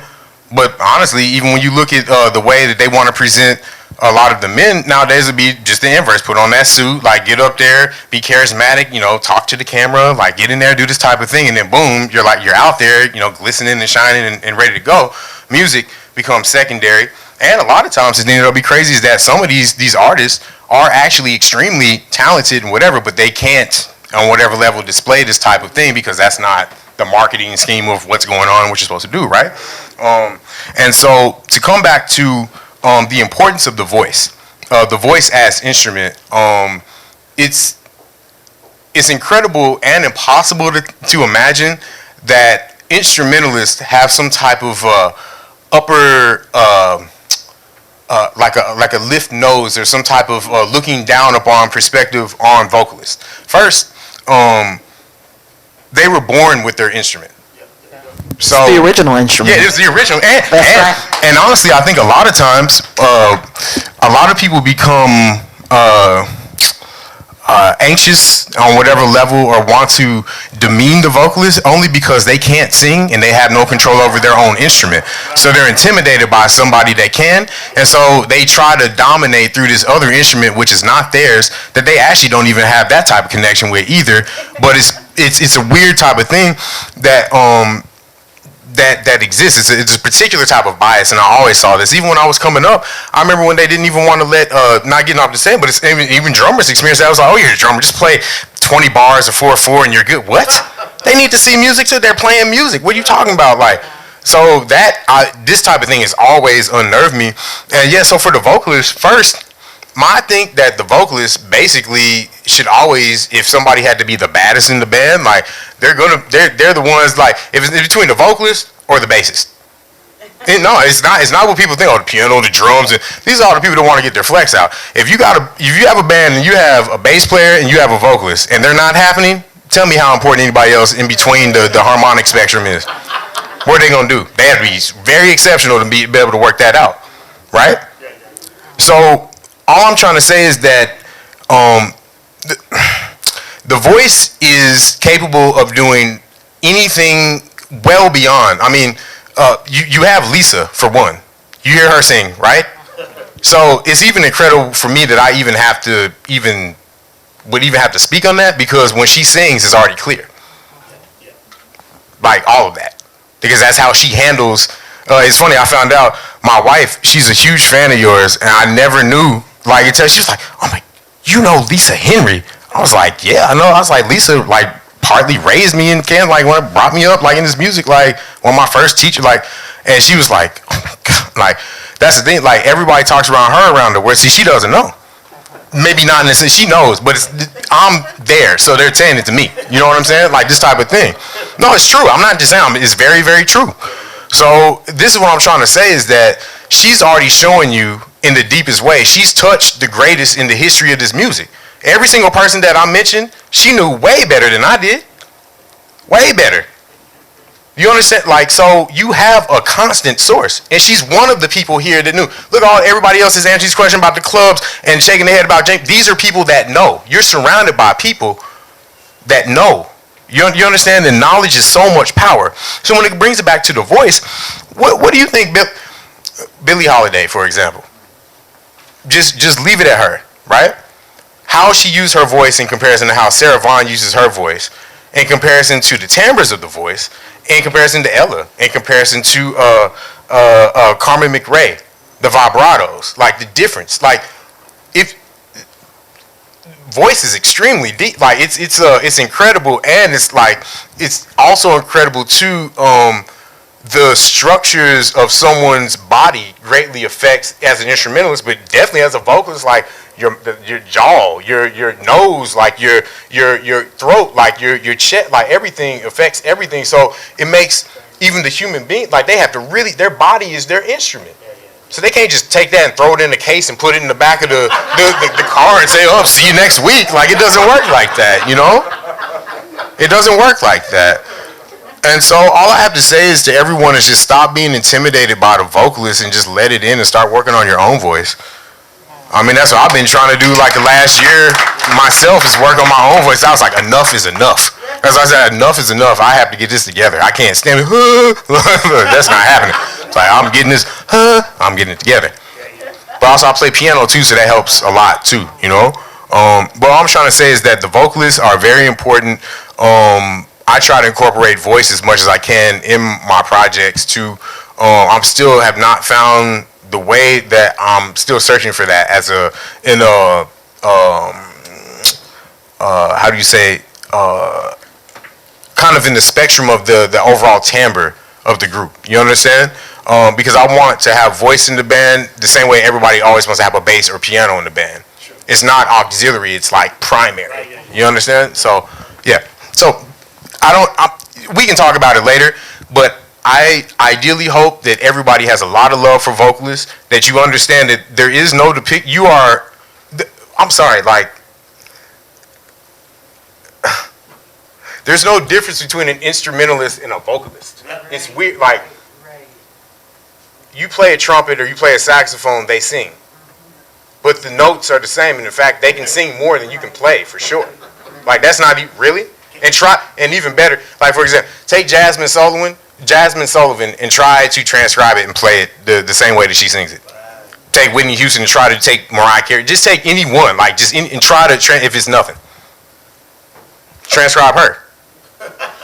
but honestly, even when you look at the way that they want to present a lot of the men nowadays, would be just the inverse. Put on that suit, like get up there, be charismatic, talk to the camera, like get in there, do this type of thing, and then boom, you're out there, glistening and shining and ready to go. Music becomes secondary, and a lot of times the thing that'll be crazy is that some of these artists are actually extremely talented and whatever, but they can't on whatever level display this type of thing because that's not the marketing scheme of what's going on and what you're supposed to do, right? And so to come back to the importance of the voice as instrument, it's incredible and impossible to imagine that instrumentalists have some type of upper like a lift nose or some type of looking down upon perspective on vocalists. First, they were born with their instrument. So It's the original instrument. yeah, it's the original, and honestly, I think a lot of times, a lot of people become anxious on whatever level or want to demean the vocalist only because they can't sing and they have no control over their own instrument. So they're intimidated by somebody that can, and so they try to dominate through this other instrument which is not theirs, that they actually don't even have that type of connection with either. But it's a weird type of thing that that exists. It's a particular type of bias, and I always saw this. Even when I was coming up, I remember when they didn't even want to let, not getting off the same, but it's even drummers experience that. I was like, oh, you're a drummer, just play 20 bars of 4/4 and you're good. What? They need to see music too. They're playing music. What are you talking about? Like, so this type of thing has always unnerved me. And yeah, so for the vocalist, first, I think that the vocalist basically should always, if somebody had to be the baddest in the band, like they're the ones, like if it's between the vocalist or the bassist. No, it's not what people think. Oh, the piano, the drums, and these are all the people that want to get their flex out. If you have a band and you have a bass player and you have a vocalist and they're not happening, Tell me how important anybody else in between the harmonic spectrum is. What are they gonna do? They have to be very exceptional to be able to work that out, right? So all I'm trying to say is that the voice is capable of doing anything well beyond. I mean, you have Lisa for one. You hear her sing, right? So it's even incredible for me that I would even have to speak on that, because when she sings, it's already clear. Like all of that, because that's how she handles. It's funny, I found out my wife, she's a huge fan of yours, and I never knew. Like until she was like, "Oh my, you know Lisa Henry?" I was like, "Yeah, I know." I was like, Lisa like partly raised me in Canada, like when brought me up like in this music, like one of my first teachers, like, and she was like, "Oh my God," like that's the thing. Like everybody talks around her around the world. See, she doesn't know. Maybe not in the sense she knows, but I'm there, so they're saying it to me. You know what I'm saying? Like this type of thing. No, it's true. I'm not just saying. It's very, very true. So this is what I'm trying to say is that she's already showing you in the deepest way. She's touched the greatest in the history of this music. Every single person that I mentioned, she knew way better than I did. Way better. You understand? Like, so you have a constant source, and she's one of the people here that knew. Look, everybody else is answering this question about the clubs and shaking their head about James. These are people that know. You're surrounded by people that know. You understand? The knowledge is so much power. So when it brings it back to the voice, what do you think, Billie Holiday, for example? Just leave it at her, right? How she used her voice in comparison to how Sarah Vaughan uses her voice, in comparison to the timbres of the voice, in comparison to Ella, in comparison to Carmen McRae, the vibratos, like the difference. Like, if voice is extremely deep, like it's incredible, and it's like it's also incredible too. The structures of someone's body greatly affects as an instrumentalist, but definitely as a vocalist, like your jaw, your nose, like your throat, like your chest, like everything affects everything. So it makes even the human being, like they have to really, their body is their instrument. So they can't just take that and throw it in a case and put it in the back of the car and say, "Oh, see you next week." Like it doesn't work like that, you know? It doesn't work like that. And so all I have to say is to everyone is just stop being intimidated by the vocalist and just let it in and start working on your own voice. I mean, that's what I've been trying to do like the last year myself, is work on my own voice. I was like, enough is enough. As I said, enough is enough. I have to get this together. I can't stand it. That's not happening. It's like, I'm getting this, I'm getting it together. But also I play piano too, so that helps a lot too, you know? But all I'm trying to say is that the vocalists are very important. I try to incorporate voice as much as I can in my projects too. I'm still have not found the way that I'm still searching for that as how do you say, kind of in the spectrum of the overall timbre of the group. You understand? Because I want to have voice in the band the same way everybody always wants to have a bass or piano in the band. Sure. It's not auxiliary, it's like primary. You understand? So, yeah. So, we can talk about it later, but I ideally hope that everybody has a lot of love for vocalists, that you understand that there is no I'm sorry, like, there's no difference between an instrumentalist and a vocalist. It's weird, like, you play a trumpet or you play a saxophone, they sing. But the notes are the same, and in fact, they can sing more than you can play, for sure. Like, that's not, really? And even better, like for example, take Jasmine Sullivan and try to transcribe it and play it the same way that she sings it. Take Whitney Houston and try to take Mariah Carey. Just take any one, like and try to if it's nothing. Transcribe her.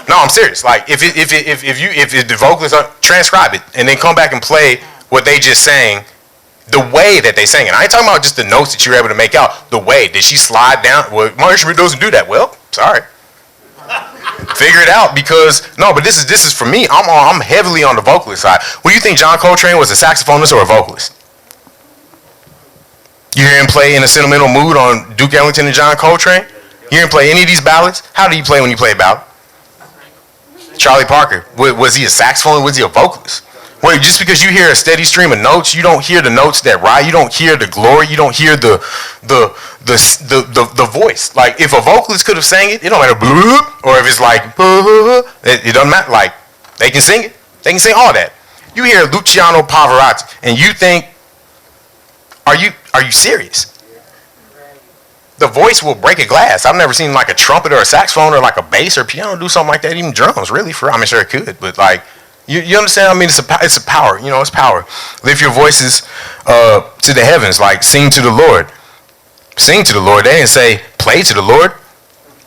No, I'm serious. Like if the vocalists transcribe it and then come back and play what they just sang, the way that they sang it. I ain't talking about just the notes that you were able to make out. The way did she slide down? Well, my instrument doesn't do that. Well, sorry. Figure it out, because but this is for me. I'm heavily on the vocalist side. What do you think John Coltrane was, a saxophonist or a vocalist? You hear him play In a Sentimental Mood on Duke Ellington and John Coltrane? You hear him play any of these ballads? How did he play when he played ballad? Charlie Parker. Was he a saxophonist? Was he a vocalist? Wait, just because you hear a steady stream of notes, you don't hear the notes that rise. You don't hear the glory. You don't hear the voice. Like if a vocalist could have sang it, it don't matter. Or if it's like it doesn't matter. Like they can sing it. They can sing all that. You hear Luciano Pavarotti, and you think, are you serious? The voice will break a glass. I've never seen like a trumpet or a saxophone or like a bass or piano do something like that. Even drums, really. I mean, sure it could, but like. You understand? I mean, it's a power. You know, it's power. Lift your voices to the heavens, like sing to the Lord. Sing to the Lord. They didn't say play to the Lord.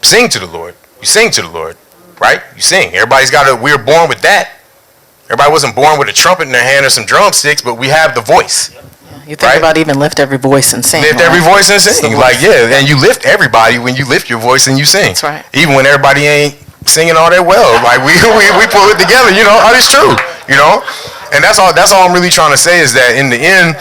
Sing to the Lord. You sing to the Lord, right? You sing. We were born with that. Everybody wasn't born with a trumpet in their hand or some drumsticks, but we have the voice. You think about even lift every voice and sing. Lift every voice and sing. Like, yeah, and you lift everybody when you lift your voice and you sing. That's right. Even when everybody ain't singing all that well, like we pull it together, you know. Oh, it's true, you know. And that's all I'm really trying to say is that in the end,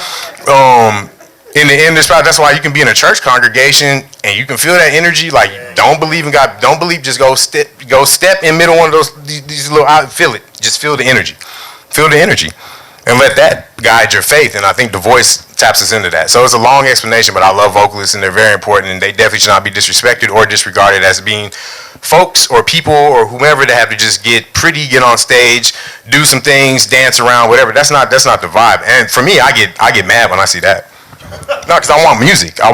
that's why you can be in a church congregation and you can feel that energy. Like don't believe in God, don't believe. Just go step in middle one of these little. Feel it. Just feel the energy, and let that guide your faith. And I think the voice taps us into that. So it's a long explanation, but I love vocalists and they're very important, and they definitely should not be disrespected or disregarded as being folks or people or whomever that have to just get on stage, do some things, dance around, whatever. That's not the vibe. And for me, I get mad when I see that. No, because I want music. I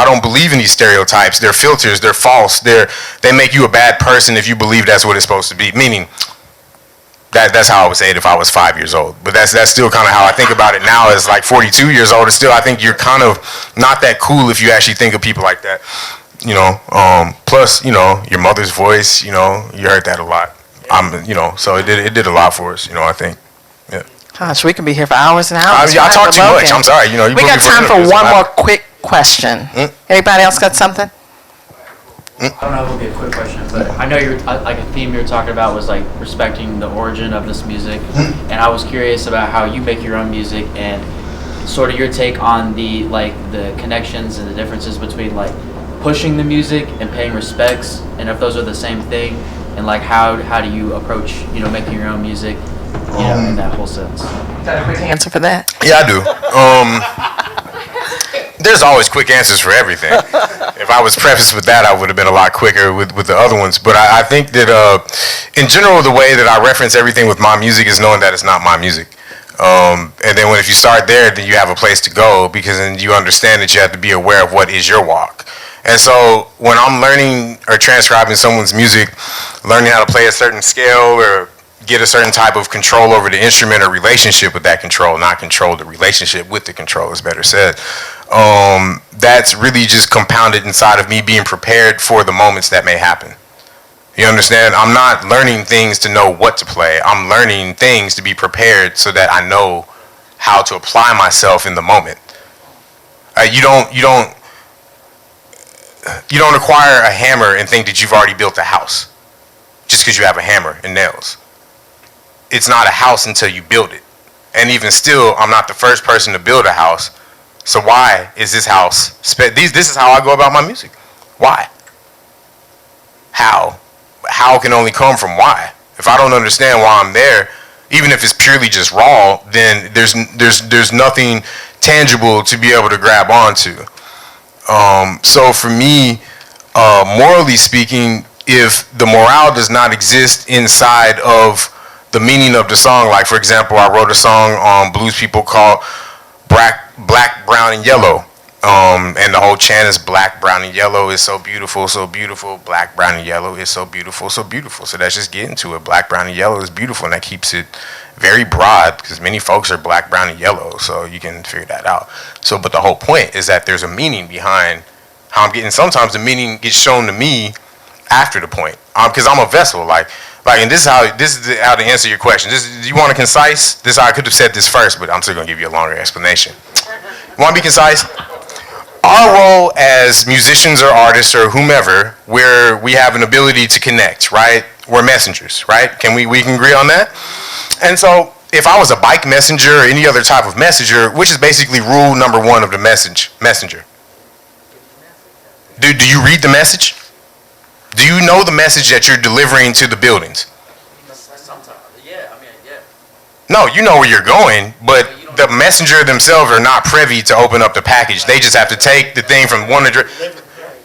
don't believe in these stereotypes. They're filters. They're false. They make you a bad person if you believe that's what it's supposed to be. Meaning, that's how I would say it if I was 5 years old. But that's still kind of how I think about it now as like 42 years old. It's still, I think you're kind of not that cool if you actually think of people like that. You know, plus, you know, your mother's voice, you know, you heard that a lot. You know, so it did a lot for us, you know, I think. Yeah. Gosh, we can be here for hours and hours. I talk too much. I'm sorry. You know, we got time for one more quick question. Anybody else got something? I don't know if it'll be a quick question, but I know you're like a theme you were talking about was like respecting the origin of this music, and I was curious about how you make your own music and sort of your take on the connections and the differences between like pushing the music and paying respects, and if those are the same thing, and like how do you approach, you know, making your own music, you know, in that whole sense. Is that a quick answer for that? Yeah, I do. There's always quick answers for everything. If I was prefaced with that, I would have been a lot quicker with the other ones. But I think that in general, the way that I reference everything with my music is knowing that it's not my music. And then if you start there, then you have a place to go, because then you understand that you have to be aware of what is your walk. And so when I'm learning or transcribing someone's music, learning how to play a certain scale or get a certain type of control over the instrument or relationship with that control, not control the relationship with the control, is better said. That's really just compounded inside of me being prepared for the moments that may happen. You understand? I'm not learning things to know what to play. I'm learning things to be prepared so that I know how to apply myself in the moment. You don't acquire a hammer and think that you've already built a house just because you have a hammer and nails. It's not a house until you build it. And even still, I'm not the first person to build a house. So why is this house, this is how I go about my music. Why? How? How can only come from why. If I don't understand why I'm there, even if it's purely just raw, then there's nothing tangible to be able to grab onto. So for me, morally speaking, if the morale does not exist inside of the meaning of the song, like for example, I wrote a song on Blues People called Black, Brown, and Yellow. And the whole chant is black, brown, and yellow is so beautiful, so beautiful. Black, brown, and yellow is so beautiful, so beautiful. So that's just getting to it. Black, brown, and yellow is beautiful, and that keeps it very broad because many folks are black, brown, and yellow. So you can figure that out. So, but the whole point is that there's a meaning behind how I'm getting. Sometimes the meaning gets shown to me after the point, because I'm a vessel. And this is how to answer your question. Do you want a concise? I could have said this first, but I'm still gonna give you a longer explanation. You want to be concise? Our role as musicians or artists or whomever, where we have an ability to connect, right? We're messengers, right? We can agree on that? And so if I was a bike messenger or any other type of messenger, which is basically rule number one of the messenger. Do you read the message? Do you know the message that you're delivering to the buildings? Sometimes, yeah. No, you know where you're going, but the messenger themselves are not privy to open up the package. They just have to take the thing from one address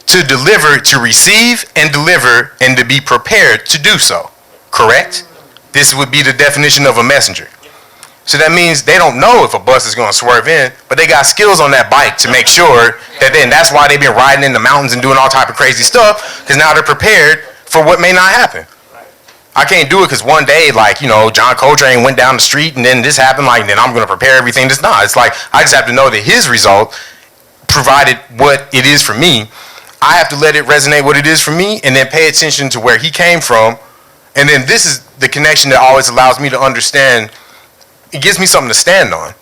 to deliver, to receive and deliver, and to be prepared to do so. Correct? This would be the definition of a messenger. So that means they don't know if a bus is going to swerve in, but they got skills on that bike to make sure that then that's why they've been riding in the mountains and doing all type of crazy stuff, because now they're prepared for what may not happen. I can't do it because one day, like, you know, John Coltrane went down the street and then this happened, like, then I'm going to prepare everything. That's not. It's like, I just have to know that his result provided what it is for me. I have to let it resonate what it is for me and then pay attention to where he came from. And then this is the connection that always allows me to understand. It gives me something to stand on,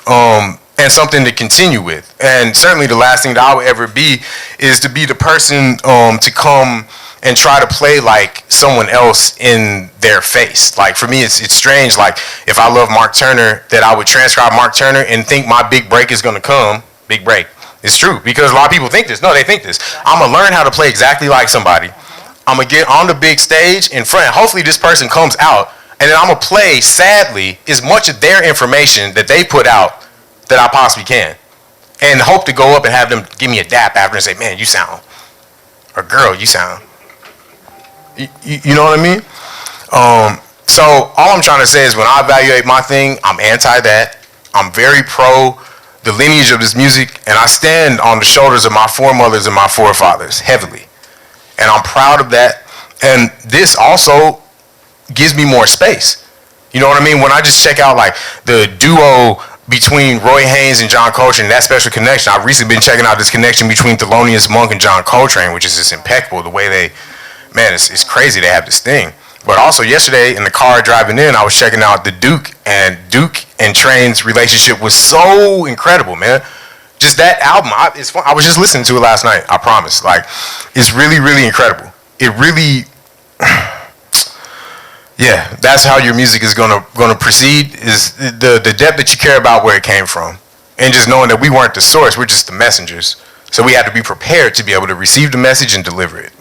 and something to continue with. And certainly the last thing that I would ever be is to be the person to come and try to play like someone else in their face. Like, for me, it's strange. Like, if I love Mark Turner, that I would transcribe Mark Turner and think my big break is going to come. Big break. It's true, because a lot of people think this. No, they think this. I'm going to learn how to play exactly like somebody. I'm going to get on the big stage in front. Hopefully this person comes out, and then I'm going to play, sadly, as much of their information that they put out that I possibly can. And hope to go up and have them give me a dap after and say, man, you sound, or girl, you sound. You know what I mean? So all I'm trying to say is when I evaluate my thing, I'm anti that. I'm very pro the lineage of this music, and I stand on the shoulders of my foremothers and my forefathers heavily. And I'm proud of that. And this also gives me more space. You know what I mean? When I just check out like the duo between Roy Haynes and John Coltrane, that special connection, I've recently been checking out this connection between Thelonious Monk and John Coltrane, which is just impeccable. The way they, man, it's crazy they have this thing. But also yesterday in the car driving in, I was checking out the Duke and Train's relationship was so incredible, man. Just that album, it's fun. I was just listening to it last night, I promise. Like, it's really, really incredible. It really, yeah, that's how your music is gonna proceed, is the depth that you care about where it came from. And just knowing that we weren't the source, we're just the messengers. So we had to be prepared to be able to receive the message and deliver it.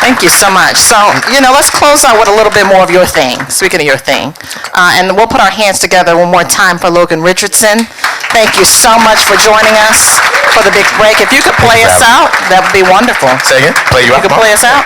Thank you so much. So, let's close out with a little bit more of your thing, speaking of your thing. And we'll put our hands together one more time for Logan Richardson. Thank you so much for joining us for the big break. If you could play us out, that would be wonderful. Say again? Play you out? You could play us out.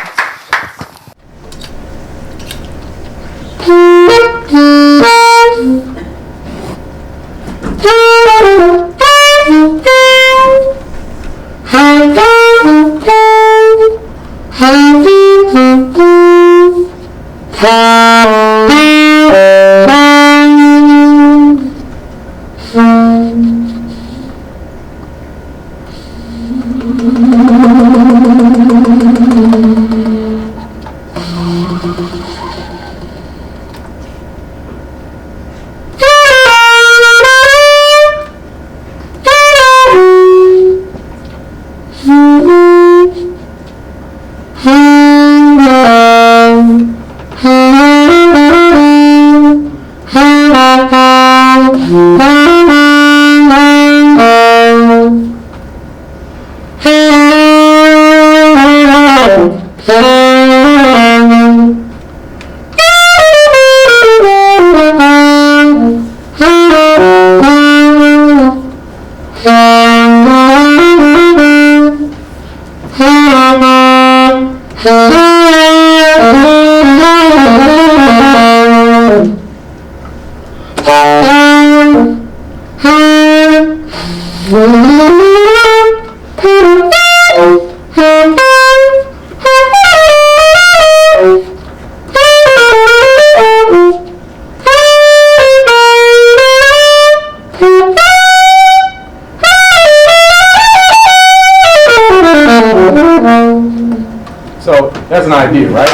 So that's an idea, right?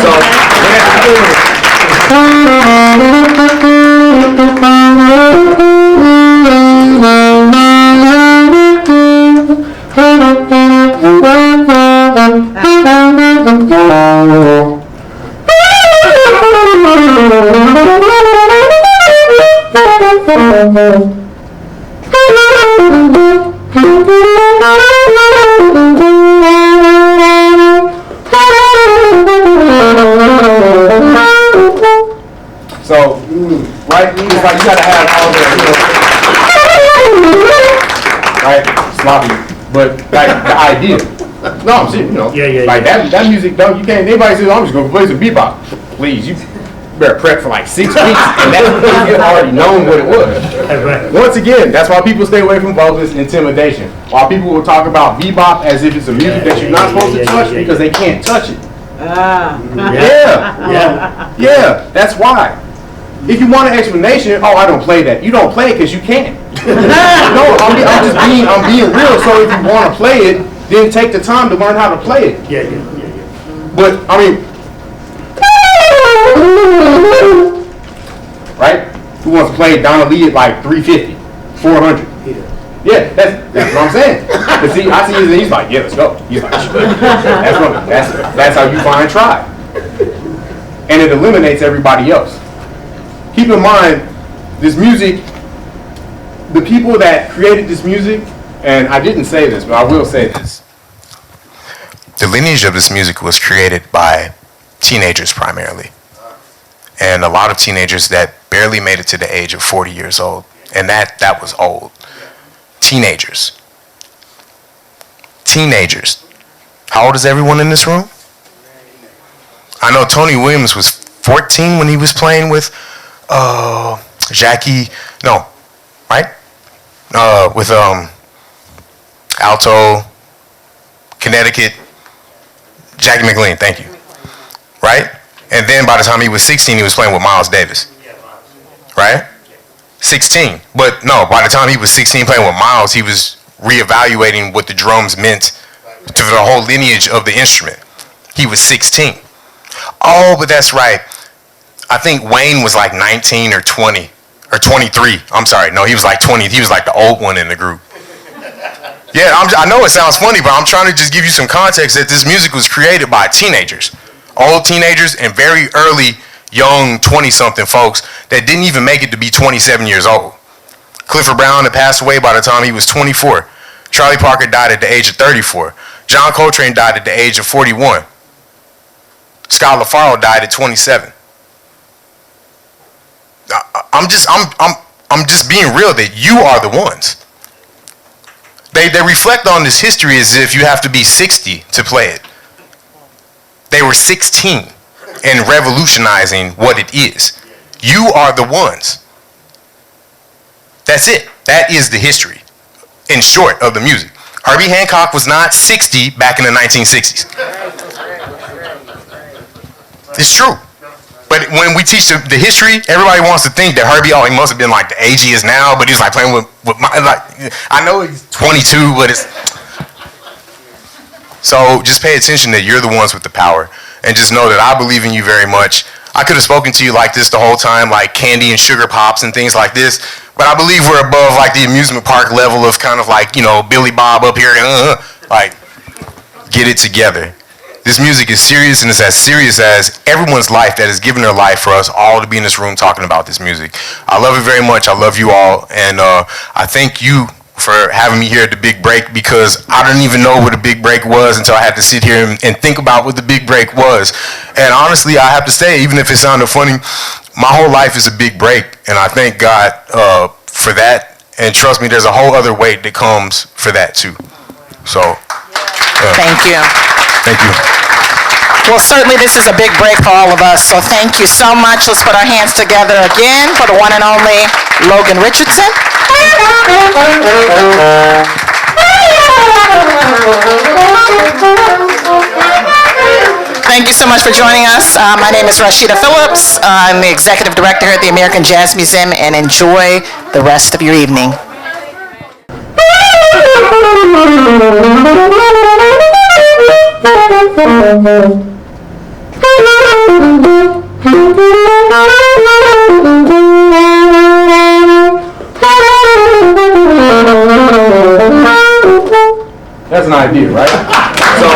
So we have to do right? It's like you gotta have all the, right, sloppy, but like the idea. No, I'm serious, like that music, you can't, anybody says, I'm just gonna play some bebop. Please, you better prep for like 6 weeks, and that's because you already known what it was. Once again, that's why people stay away from vocalist intimidation. Why people will talk about bebop as if it's a music that you're not supposed to touch because they can't touch it. Yeah, that's why. If you want an explanation, I don't play that. You don't play it because you can't. No, I'm being real. So if you want to play it, then take the time to learn how to play it. But I mean, right? Who wants to play Donna Lee at like 350, 400? Yeah, that's what I'm saying. But see, I see he's like, yeah, let's go. He's like, that's how you find tribe. And it eliminates everybody else. Keep in mind, this music, the people that created this music, and I didn't say this, but I will say this. The lineage of this music was created by teenagers primarily. And a lot of teenagers that barely made it to the age of 40 years old. And that was old. Teenagers. How old is everyone in this room? I know Tony Williams was 14 when he was playing with with alto, Connecticut, Jackie McLean, thank you. Right? And then by the time he was 16, he was playing with Miles Davis. Right? 16. But no, by the time he was 16 playing with Miles, he was reevaluating what the drums meant to the whole lineage of the instrument. He was 16. Oh, but that's right. I think Wayne was like 19 or 20 or 23. I'm sorry. No, he was like 20. He was like the old one in the group. Yeah, I know it sounds funny, but I'm trying to just give you some context that this music was created by teenagers. Old teenagers and very early young 20-something folks that didn't even make it to be 27 years old. Clifford Brown had passed away by the time he was 24. Charlie Parker died at the age of 34. John Coltrane died at the age of 41. Scott LaFaro died at 27. I'm just being real that you are the ones. They reflect on this history as if you have to be 60 to play it. They were 16 and revolutionizing what it is. You are the ones. That's it. That is the history, in short, of the music. Herbie Hancock was not 60 back in the 1960s. It's true. But when we teach the history, everybody wants to think that Herbie, he must have been like the age he is now, but he's like playing with I know he's 22, but it's... So just pay attention that you're the ones with the power. And just know that I believe in you very much. I could have spoken to you like this the whole time, like candy and sugar pops and things like this. But I believe we're above like the amusement park level of kind of like, Billy Bob up here. Like, get it together. This music is serious, and it's as serious as everyone's life that has given their life for us all to be in this room talking about this music. I love it very much. I love you all. And I thank you for having me here at the Big Break, because I didn't even know what a Big Break was until I had to sit here and think about what the Big Break was. And honestly, I have to say, even if it sounded funny, my whole life is a big break, and I thank God for that. And trust me, there's a whole other weight that comes for that too. So, Thank you. Thank you. Well, certainly this is a big break for all of us, so thank you so much. Let's put our hands together again for the one and only Logan Richardson. Thank you so much for joining us. My name is Rashida Phillips. I'm the Executive Director here at the American Jazz Museum, and enjoy the rest of your evening. That's an idea, right? So